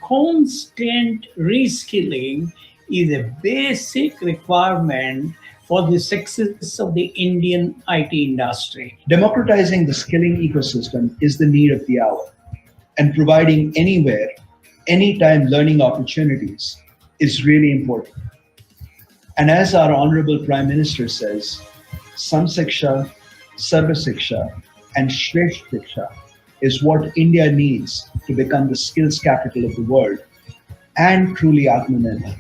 Constant reskilling is a basic requirement for the success of the Indian IT industry. Democratizing the skilling ecosystem is the need of the hour, and providing anywhere, anytime learning opportunities is really important. And as our Honorable Prime Minister says, Samsiksha, Sarvasiksha, and Shresth Shiksha is what India needs to become the skills capital of the world and truly Atmanirbhar.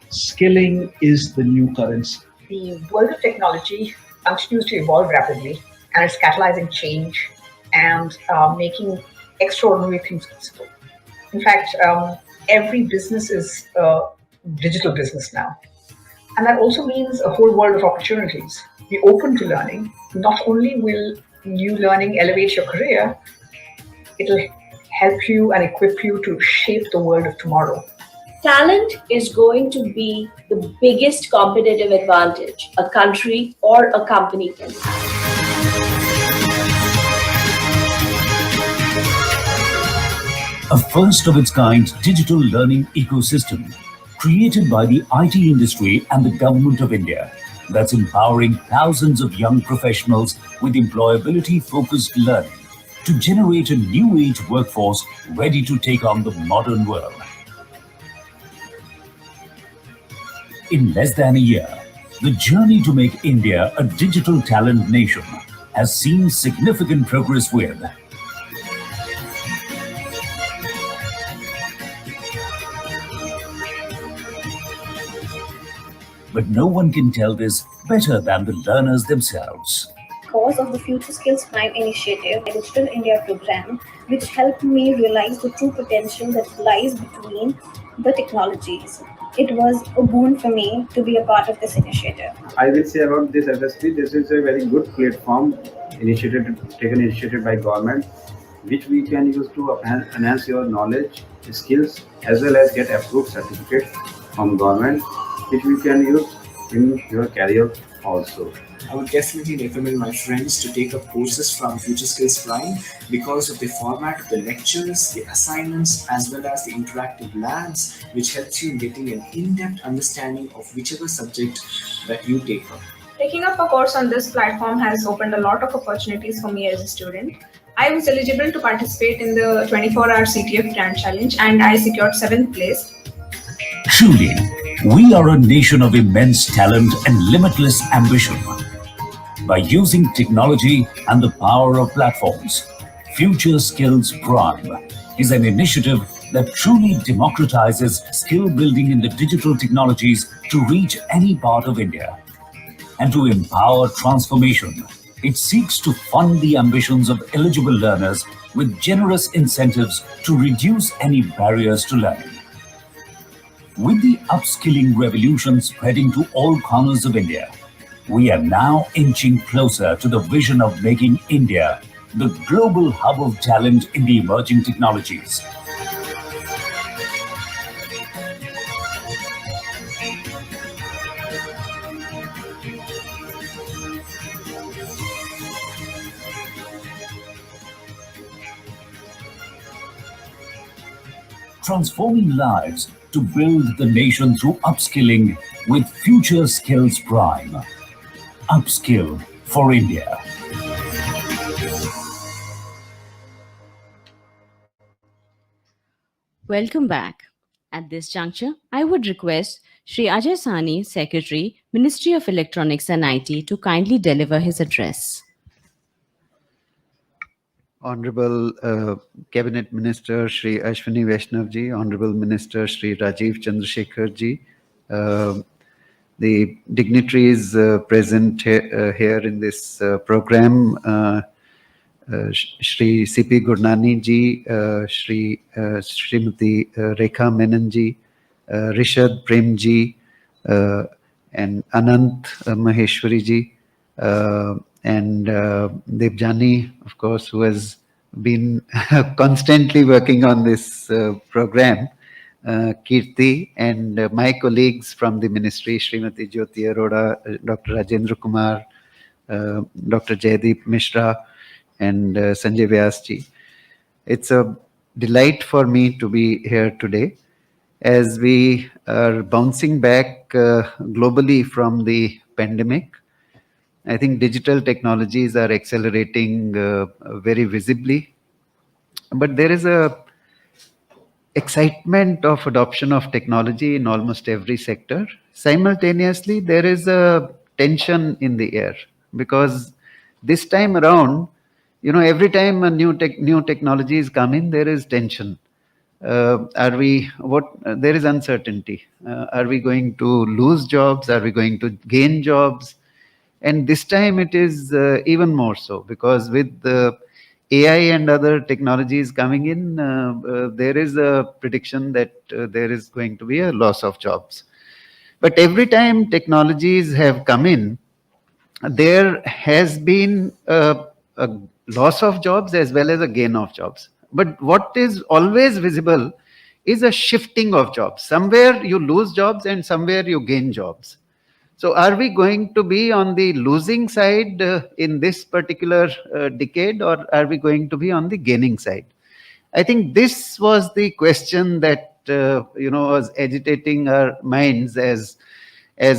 Skilling is the new currency. The world of technology continues to evolve rapidly, and it's catalyzing change and making extraordinary things possible. In fact, every business is a digital business now. And that also means a whole world of opportunities. Be open to learning. Not only will new learning elevate your career, it'll help you and equip you to shape the world of tomorrow. Talent is going to be the biggest competitive advantage a country or a company can have. A first-of-its-kind digital learning ecosystem created by the IT industry and the Government of India that's empowering thousands of young professionals with employability-focused learning to generate a new-age workforce ready to take on the modern world. In less than a year, the journey to make India a digital talent nation has seen significant progress with but no one can tell this better than the learners themselves. Because of the FutureSkills Prime initiative, a Digital India program, which helped me realize the true potential that lies between the technologies. It was a boon for me to be a part of this initiative. I will say about this industry, this is a very good platform taken by government, which we can use to enhance your knowledge, skills, as well as get approved certificate from government, which we can use in your career also. I would definitely recommend my friends to take up courses from FutureSkills Prime because of the format of the lectures, the assignments, as well as the interactive labs, which helps you in getting an in-depth understanding of whichever subject that you take up. Taking up a course on this platform has opened a lot of opportunities for me as a student. I was eligible to participate in the 24-hour CTF Grand Challenge and I secured 7th place. Truly, we are a nation of immense talent and limitless ambition. By using technology and the power of platforms, FutureSkills Prime is an initiative that truly democratizes skill building in the digital technologies to reach any part of India. And to empower transformation, it seeks to fund the ambitions of eligible learners with generous incentives to reduce any barriers to learning. With the upskilling revolution spreading to all corners of India, we are now inching closer to the vision of making India the global hub of talent in the emerging technologies. Transforming lives to build the nation through upskilling with FutureSkills Prime. Upskill for India. Welcome back. At this juncture, I would request Shri Ajay Sani, Secretary, Ministry of Electronics and IT, to kindly deliver his address. Honorable Cabinet Minister Shri Ashwini Vaishnav ji, Honorable Minister Shri Rajiv Chandrasekhar ji, the dignitaries present here in this program, Shri C.P. Gurnani ji, Srimati Rekha Menon ji, Rishad Prem ji, and Anant Maheshwari ji, and Devjani, of course, who has been constantly working on this program, Kirti, and my colleagues from the ministry, Srimati Jyoti Arora, Dr. Rajendra Kumar, Dr. Jaideep Mishra, and Sanjay Vyas ji. It's a delight for me to be here today as we are bouncing back globally from the pandemic. I think digital technologies are accelerating very visibly, but there is a excitement of adoption of technology in almost every sector. Simultaneously, there is a tension in the air because this time around, every time a new technologies come in, there is tension. There is uncertainty. Are we going to lose jobs? Are we going to gain jobs? And this time it is even more so because with the AI and other technologies coming in, there is a prediction that there is going to be a loss of jobs. But every time technologies have come in, there has been a loss of jobs as well as a gain of jobs. But what is always visible is a shifting of jobs. Somewhere you lose jobs and somewhere you gain jobs. So are we going to be on the losing side in this particular decade, or are we going to be on the gaining side? I think this was the question that was agitating our minds as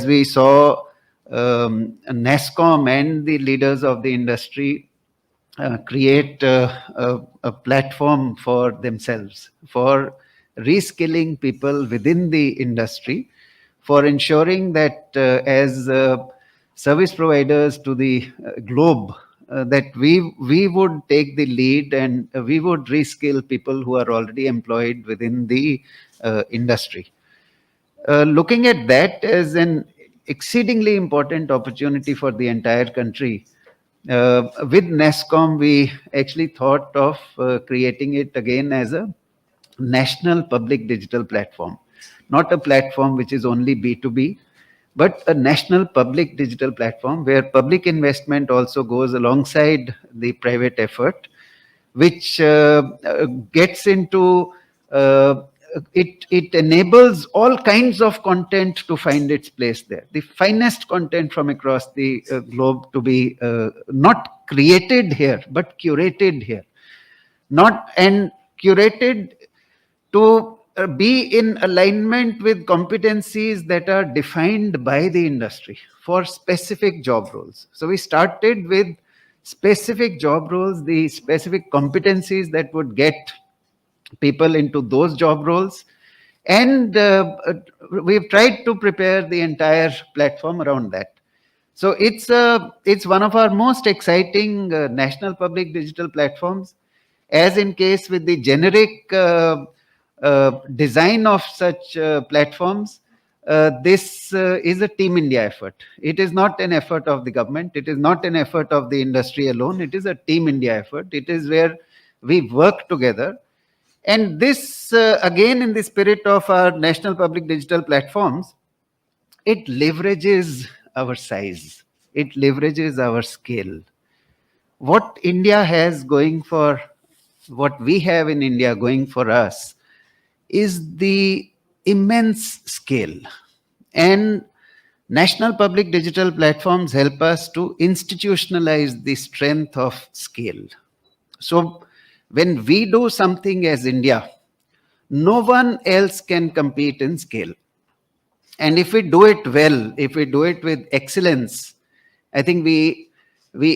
we saw Nasscom and the leaders of the industry create a platform for themselves for reskilling people within the industry, for ensuring that as service providers to the globe, that we would take the lead and we would reskill people who are already employed within the industry. Looking at that as an exceedingly important opportunity for the entire country, with Nasscom, we actually thought of creating it again as a national public digital platform. Not a platform which is only B2B, but a national public digital platform where public investment also goes alongside the private effort, which gets into it enables all kinds of content to find its place there. The finest content from across the globe to be not created here, but curated here. And curated to be in alignment with competencies that are defined by the industry for specific job roles. So we started with specific job roles, the specific competencies that would get people into those job roles. And we've tried to prepare the entire platform around that. So it's one of our most exciting national public digital platforms. As in case with the generic design of such platforms, this is a Team India effort. It is not an effort of the government. It is not an effort of the industry alone. It is a Team India effort. It is where we work together. And this, again, in the spirit of our national public digital platforms, it leverages our size. It leverages our scale. What India has going for, what we have in India going for us is the immense scale. And national public digital platforms help us to institutionalize the strength of scale. So when we do something as India, no one else can compete in scale. And if we do it well, if we do it with excellence, I think we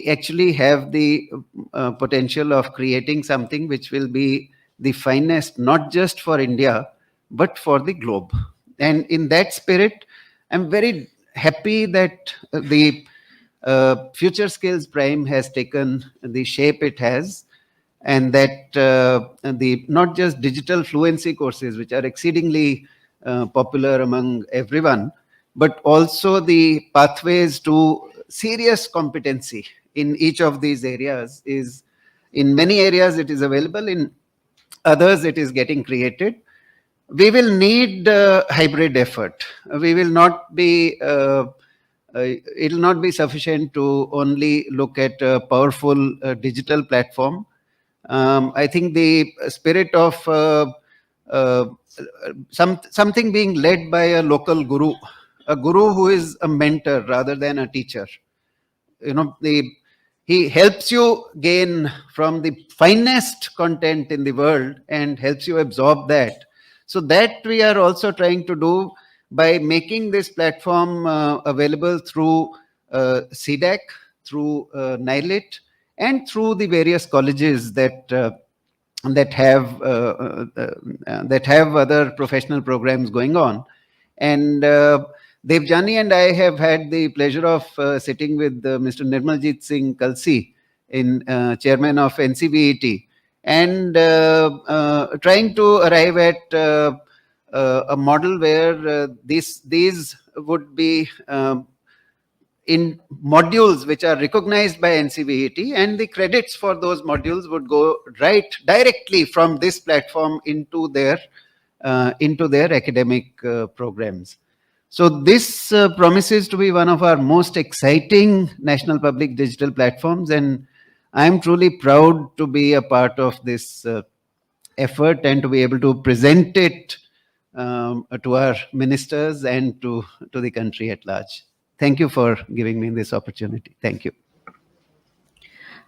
actually have the potential of creating something which will be the finest, not just for India, but for the globe. And in that spirit, I'm very happy that the FutureSkills Prime has taken the shape it has. and that the not just digital fluency courses, which are exceedingly popular among everyone, but also the pathways to serious competency in each of these areas is, in many areas it is available, in others it is getting created. We will need hybrid effort. We will not be it will not be sufficient to only look at a powerful digital platform. I think the spirit of something being led by a local guru, a guru who is a mentor rather than a teacher. You know, he helps you gain from the finest content in the world and helps you absorb that. So that we are also trying to do by making this platform available through CDAC, through NIELIT, and through the various colleges that have other professional programs going on. And Devjani and I have had the pleasure of sitting with Mr. Nirmaljit Singh Kalsi, chairman of NCBET, and trying to arrive at a model where these would be in modules which are recognized by NCBET, and the credits for those modules would go directly from this platform into their academic programs. So this promises to be one of our most exciting national public digital platforms, and I'm truly proud to be a part of this effort and to be able to present it to our ministers and to the country at large. Thank you for giving me this opportunity. Thank you.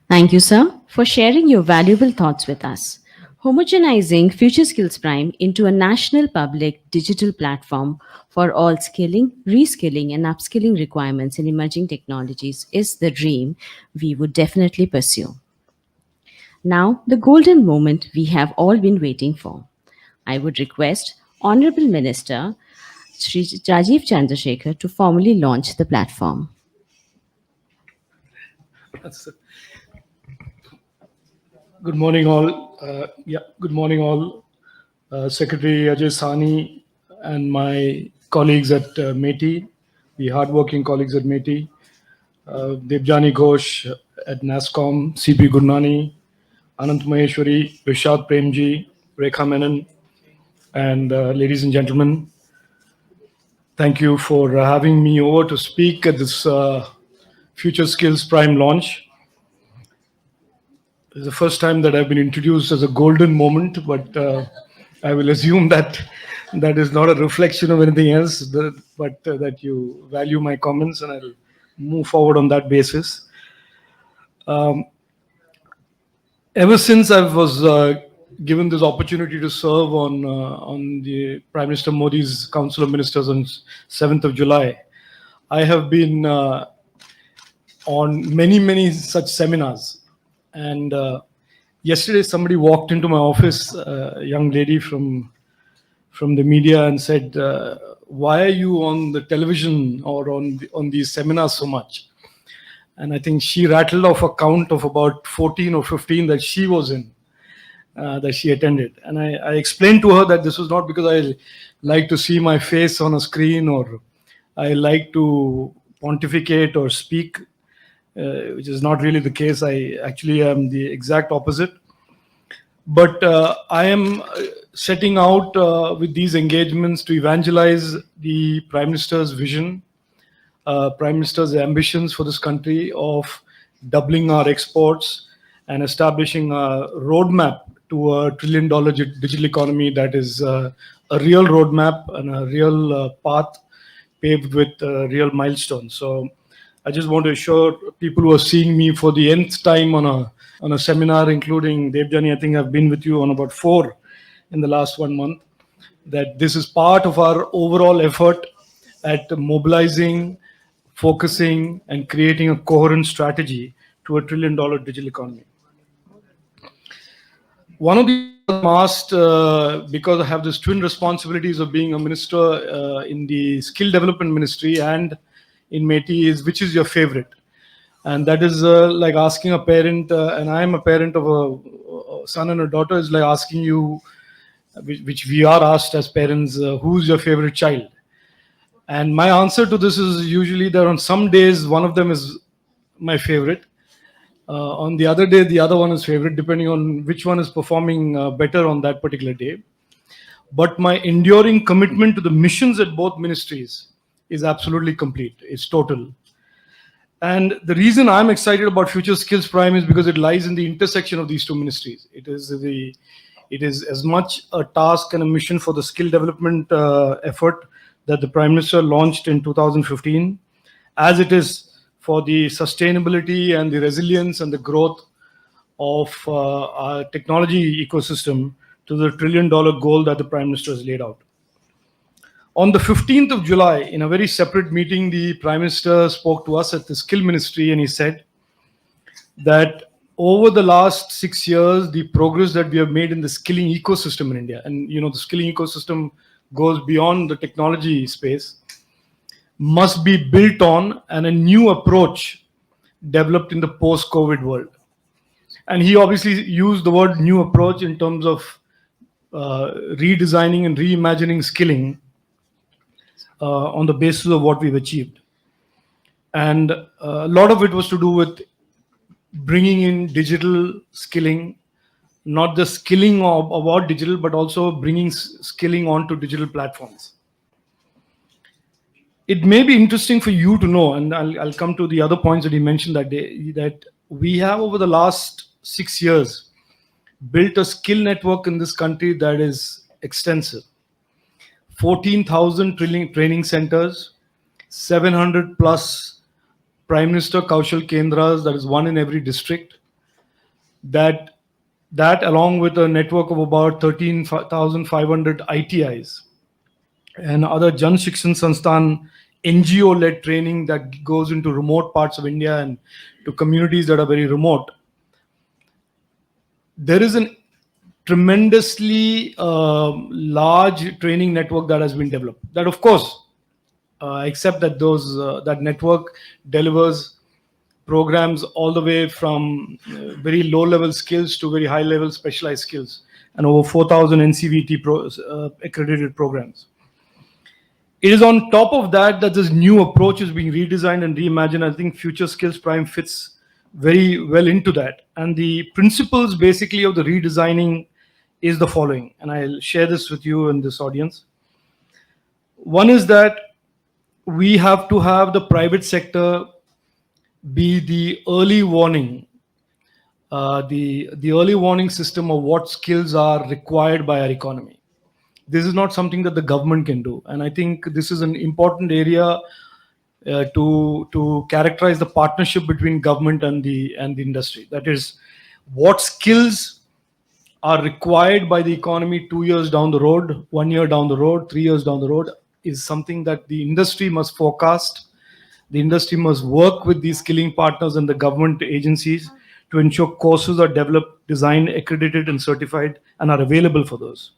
Thank you, sir, for sharing your valuable thoughts with us. Homogenizing FutureSkills Prime into a national public digital platform for all skilling, reskilling, and upskilling requirements in emerging technologies is the dream we would definitely pursue. Now, the golden moment we have all been waiting for. I would request Honorable Minister Shri Rajiv Chandrasekhar to formally launch the platform. Good morning, all. Good morning, all. Secretary Ajay Sani and my colleagues at METI, the hardworking colleagues at METI, Devjani Ghosh at Nasscom, CP Gurnani, Anant Maheshwari, Vishad Premji, Rekha Menon, and ladies and gentlemen, thank you for having me over to speak at this FutureSkills Prime launch. It's the first time that I've been introduced as a golden moment, but I will assume that that is not a reflection of anything else, but that you value my comments, and I'll move forward on that basis. Ever since I was given this opportunity to serve on the Prime Minister Modi's Council of Ministers on 7th of July, I have been on many such seminars. And yesterday somebody walked into my office, a young lady from the media, and said, why are you on the television or on these seminars so much? And I think she rattled off a count of about 14 or 15 that she was in, that she attended. And I explained to her that this was not because I like to see my face on a screen or I like to pontificate or speak, which is not really the case. I actually am the exact opposite. But I am setting out with these engagements to evangelize the Prime Minister's vision, Prime Minister's ambitions for this country of doubling our exports and establishing a roadmap to $1 trillion digital economy that is a real roadmap and a real path paved with real milestones. So I just want to assure people who are seeing me for the nth time on a seminar, including Devjani, I think I've been with you on about 4 in the last 1 month, that this is part of our overall effort at mobilizing, focusing, and creating a coherent strategy to $1 trillion digital economy. One of the I'm asked, because I have this twin responsibilities of being a minister in the skill development ministry and in METI, is which is your favorite? And that is like asking a parent, and I am a parent of son and a daughter is like asking you, which we are asked as parents, who's your favorite child? And my answer to this is usually that on some days, one of them is my favorite. On the other day, the other one is favorite, depending on which one is performing better on that particular day. But my enduring commitment to the missions at both ministries is absolutely complete. It's total. And the reason I'm excited about Future Skills Prime is because it lies in the intersection of these two ministries. It is as much a task and a mission for the skill development effort that the Prime Minister launched in 2015, as it is for the sustainability and the resilience and the growth of our technology ecosystem to the $1 trillion goal that the Prime Minister has laid out. On the 15th of July, in a very separate meeting, the Prime Minister spoke to us at the Skill Ministry, and he said that over the last 6 years, the progress that we have made in the skilling ecosystem in India, and the skilling ecosystem goes beyond the technology space, must be built on and a new approach developed in the post-COVID world. And he obviously used the word new approach in terms of redesigning and reimagining skilling on the basis of what we've achieved. And a lot of it was to do with bringing in digital skilling, not just skilling about digital, but also bringing skilling onto digital platforms. It may be interesting for you to know, and I'll come to the other points that he mentioned that day, that we have over the last 6 years built a skill network in this country that is extensive. 14,000 training centers, 700 plus Prime Minister Kaushal Kendras, that is one in every district. That along with a network of about 13,500 ITIs and other Jan Shikshan Sansthan NGO-led training that goes into remote parts of India and to communities that are very remote. There is a tremendously large training network that has been developed. That, of course, except that that network delivers programs all the way from very low-level skills to very high-level specialized skills, and over 4,000 NCVT accredited programs. It is on top of that this new approach is being redesigned and reimagined. I think Future Skills Prime fits very well into that. And the principles basically of the redesigning is the following, and I'll share this with you in this audience. One is that we have to have the private sector be the early warning, the early warning system of what skills are required by our economy. This is not something that the government can do, and I think this is an important area to characterize the partnership between government and the industry. That is, what skills are required by the economy 2 years down the road, 1 year down the road, 3 years down the road, is something that the industry must forecast. The industry must work with these skilling partners and the government agencies to ensure courses are developed, designed, accredited, and certified, and are available for those.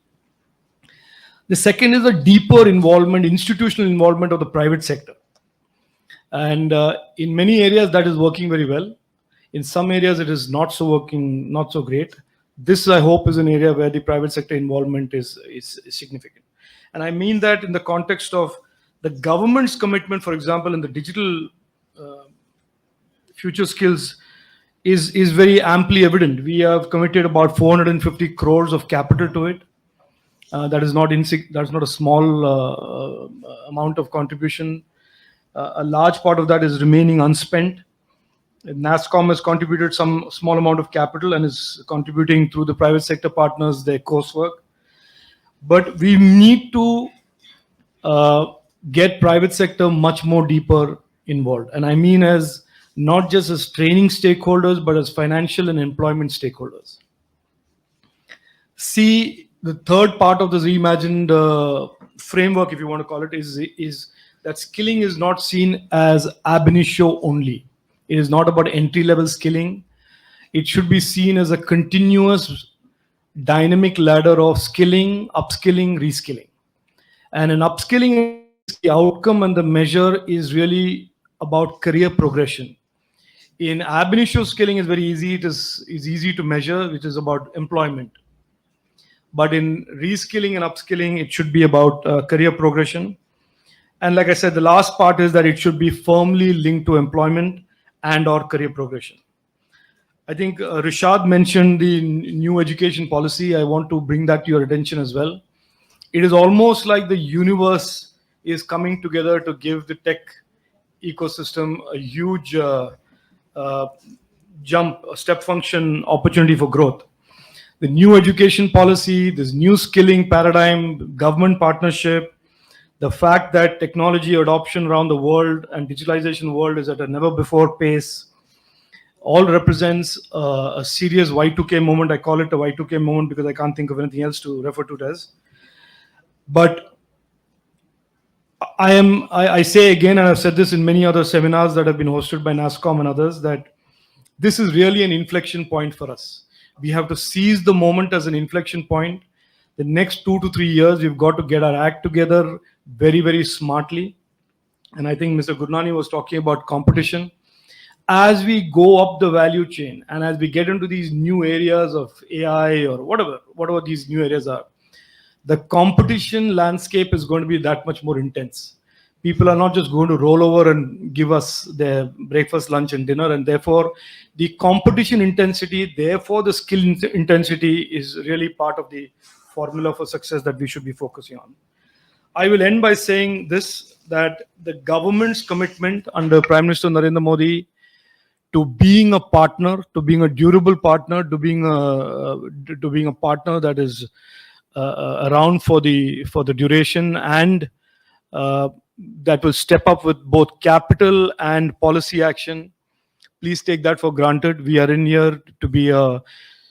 The second is a deeper involvement, institutional involvement of the private sector. And in many areas that is working very well. In some areas it is not so great. This, I hope, is an area where the private sector involvement is significant. And I mean that in the context of the government's commitment, for example, in the digital future skills is very amply evident. We have committed about 450 crores of capital to it. That is not a small amount of contribution. A large part of that is remaining unspent. Nasscom has contributed some small amount of capital and is contributing through the private sector partners their coursework. But we need to get private sector much more deeper involved. And I mean as not just as training stakeholders, but as financial and employment stakeholders. See, the third part of this reimagined framework, if you want to call it, is that skilling is not seen as ab initio only. It is not about entry-level skilling. It should be seen as a continuous dynamic ladder of skilling, upskilling, reskilling. And in upskilling, the outcome and the measure is really about career progression. In ab initio skilling is very easy. It is easy to measure, which is about employment. But in reskilling and upskilling, it should be about career progression. And like I said, the last part is that it should be firmly linked to employment and or career progression. I think Rishad mentioned the new education policy. I want to bring that to your attention as well. It is almost like the universe is coming together to give the tech ecosystem a huge jump, a step function opportunity for growth. The new education policy, this new skilling paradigm, government partnership, the fact that technology adoption around the world and digitalization world is at a never before pace, all represents a serious Y2k moment. I call it a Y2k moment because I can't think of anything else to refer to it as. But I say again, and I've said this in many other seminars that have been hosted by Nasscom and others, that this is really an inflection point for us. We have to seize the moment as an inflection point. The next 2 to 3 years, we've got to get our act together very, very smartly. And I think Mr. Gurnani was talking about competition. As we go up the value chain and as we get into these new areas of AI or whatever these new areas are, the competition landscape is going to be that much more intense. People are not just going to roll over and give us their breakfast, lunch, and dinner, and therefore the competition intensity, therefore the skill intensity is really part of the formula for success that we should be focusing on. I will end by saying this, that the government's commitment under Prime Minister Narendra Modi to being a partner, to being a durable partner, to being a partner that is around for the duration and that will step up with both capital and policy action. Please take that for granted. We are in here to be a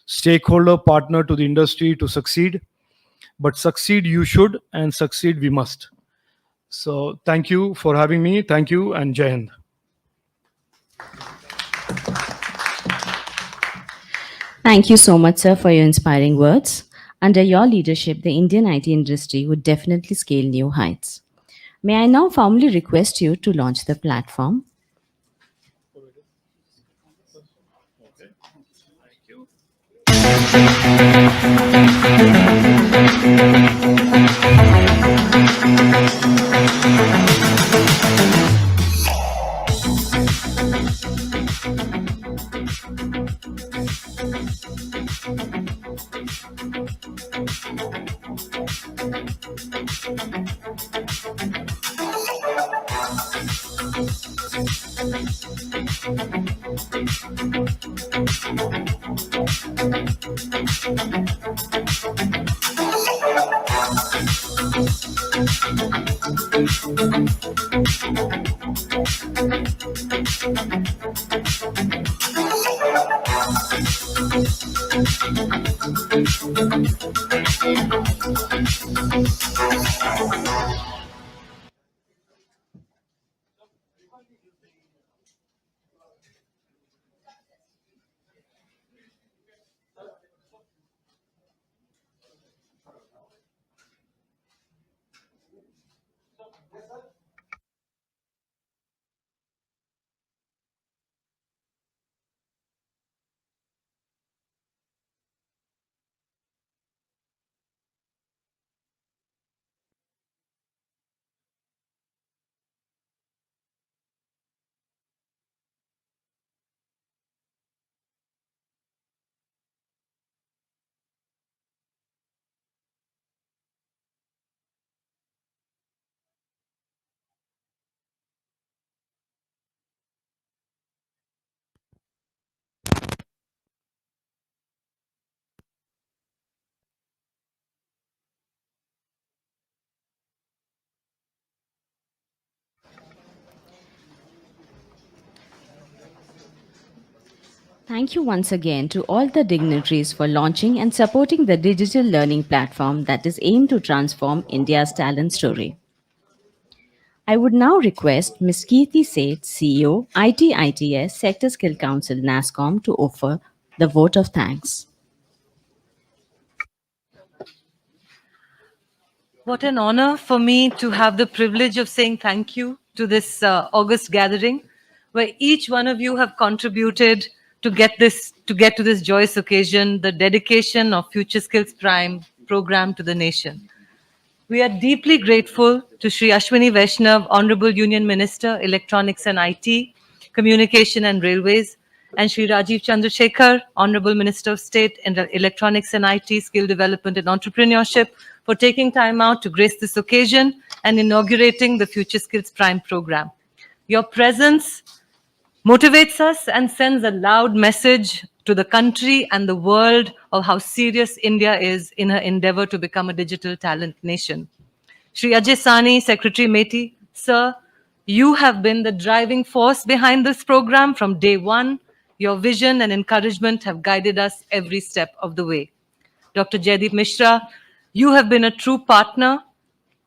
stakeholder partner to the industry to succeed. But succeed you should, and succeed we must. So thank you for having me. Thank you, and Jai Hind. Thank you so much, sir, for your inspiring words. Under your leadership, the Indian IT industry would definitely scale new heights. May I now formally request you to launch the platform? Thank you once again to all the dignitaries for launching and supporting the digital learning platform that is aimed to transform India's talent story. I would now request Ms. Kirti Seth, CEO, IT-ITeS Sector Skill Council, Nasscom, to offer the vote of thanks. What an honor for me to have the privilege of saying thank you to this August gathering where each one of you have contributed to get to this joyous occasion, the dedication of Future Skills Prime program to the nation. We are deeply grateful to Shri Ashwini Vaishnav, Honorable Union Minister, Electronics and IT, Communication and Railways, and Shri Rajiv Chandrasekhar, Honorable Minister of State in Electronics and IT, Skill Development and Entrepreneurship, for taking time out to grace this occasion and inaugurating the Future Skills Prime program. Your presence motivates us and sends a loud message to the country and the world of how serious India is in her endeavor to become a digital talent nation. Shri Ajay Sani, Secretary METI, sir, you have been the driving force behind this program from day one. Your vision and encouragement have guided us every step of the way. Dr. Jaideep Mishra, you have been a true partner,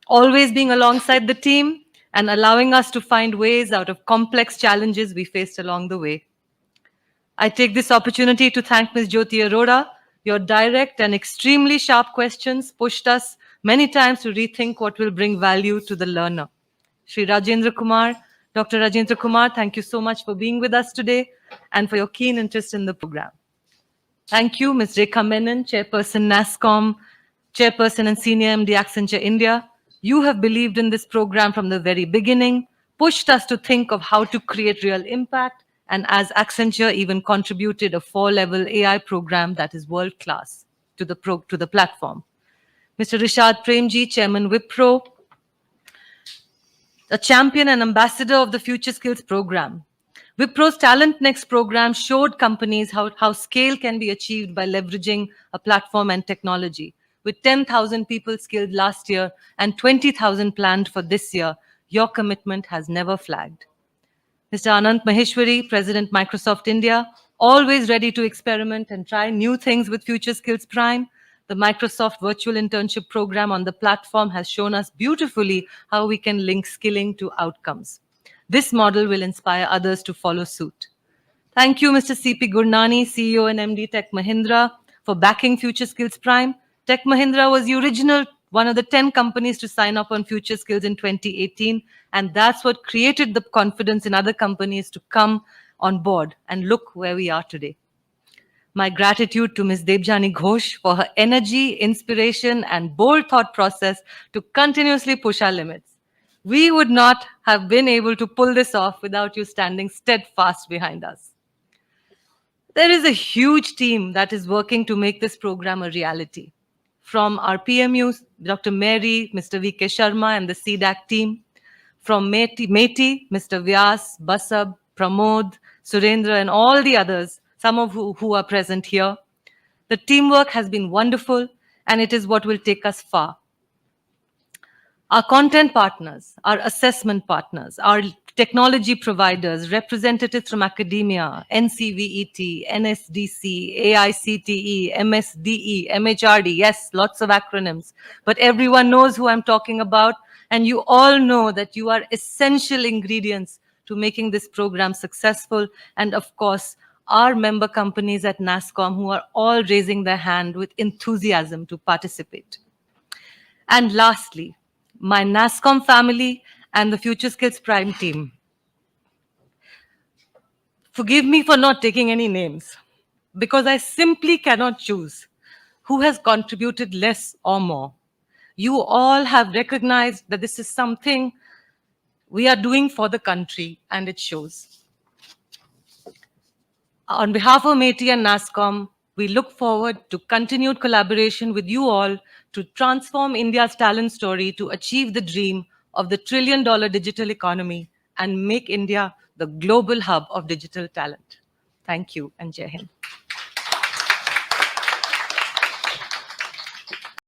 always being alongside the team and allowing us to find ways out of complex challenges we faced along the way. I take this opportunity to thank Ms. Jyoti Arora. Your direct and extremely sharp questions pushed us many times to rethink what will bring value to the learner. Shri Rajendra Kumar, Dr. Rajendra Kumar, thank you so much for being with us today and for your keen interest in the program. Thank you, Ms. Rekha Menon, Chairperson Nasscom, Chairperson and Senior MD Accenture India. You have believed in this program from the very beginning, pushed us to think of how to create real impact, and as Accenture even contributed a 4-level AI program that is world-class to the platform. Mr. Rishad Premji, Chairman Wipro, a champion and ambassador of the Future Skills program. Wipro's Talent Next program showed companies how scale can be achieved by leveraging a platform and technology. With 10,000 people skilled last year and 20,000 planned for this year, your commitment has never flagged. Mr. Anant Maheshwari, President Microsoft India, always ready to experiment and try new things with Future Skills Prime. The Microsoft Virtual Internship Program on the platform has shown us beautifully how we can link skilling to outcomes. This model will inspire others to follow suit. Thank you, Mr. C.P. Gurnani, CEO and MD Tech Mahindra, for backing Future Skills Prime. Tech Mahindra was the original one of the 10 companies to sign up on Future Skills in 2018, and that's what created the confidence in other companies to come on board, and look where we are today. My gratitude to Ms. Devjani Ghosh for her energy, inspiration, and bold thought process to continuously push our limits. We would not have been able to pull this off without you standing steadfast behind us. There is a huge team that is working to make this program a reality. From our PMU, Dr. Mary, Mr. V.K. Sharma, and the CDAC team. From METI, Mr. Vyas, Basab, Pramod, Surendra, and all the others, some of who are present here. The teamwork has been wonderful, and it is what will take us far. Our content partners, our assessment partners, our technology providers, representatives from academia, NCVET, NSDC, AICTE, MSDE, MHRD, yes, lots of acronyms, but everyone knows who I'm talking about, and you all know that you are essential ingredients to making this program successful, and of course, our member companies at Nasscom who are all raising their hand with enthusiasm to participate. And lastly, my Nasscom family and the Future Skills Prime team. Forgive me for not taking any names, because I simply cannot choose who has contributed less or more. You all have recognized that this is something we are doing for the country, and it shows. On behalf of METI and Nasscom, we look forward to continued collaboration with you all to transform India's talent story to achieve the dream of the trillion-dollar digital economy and make India the global hub of digital talent. Thank you, and Jai Hind.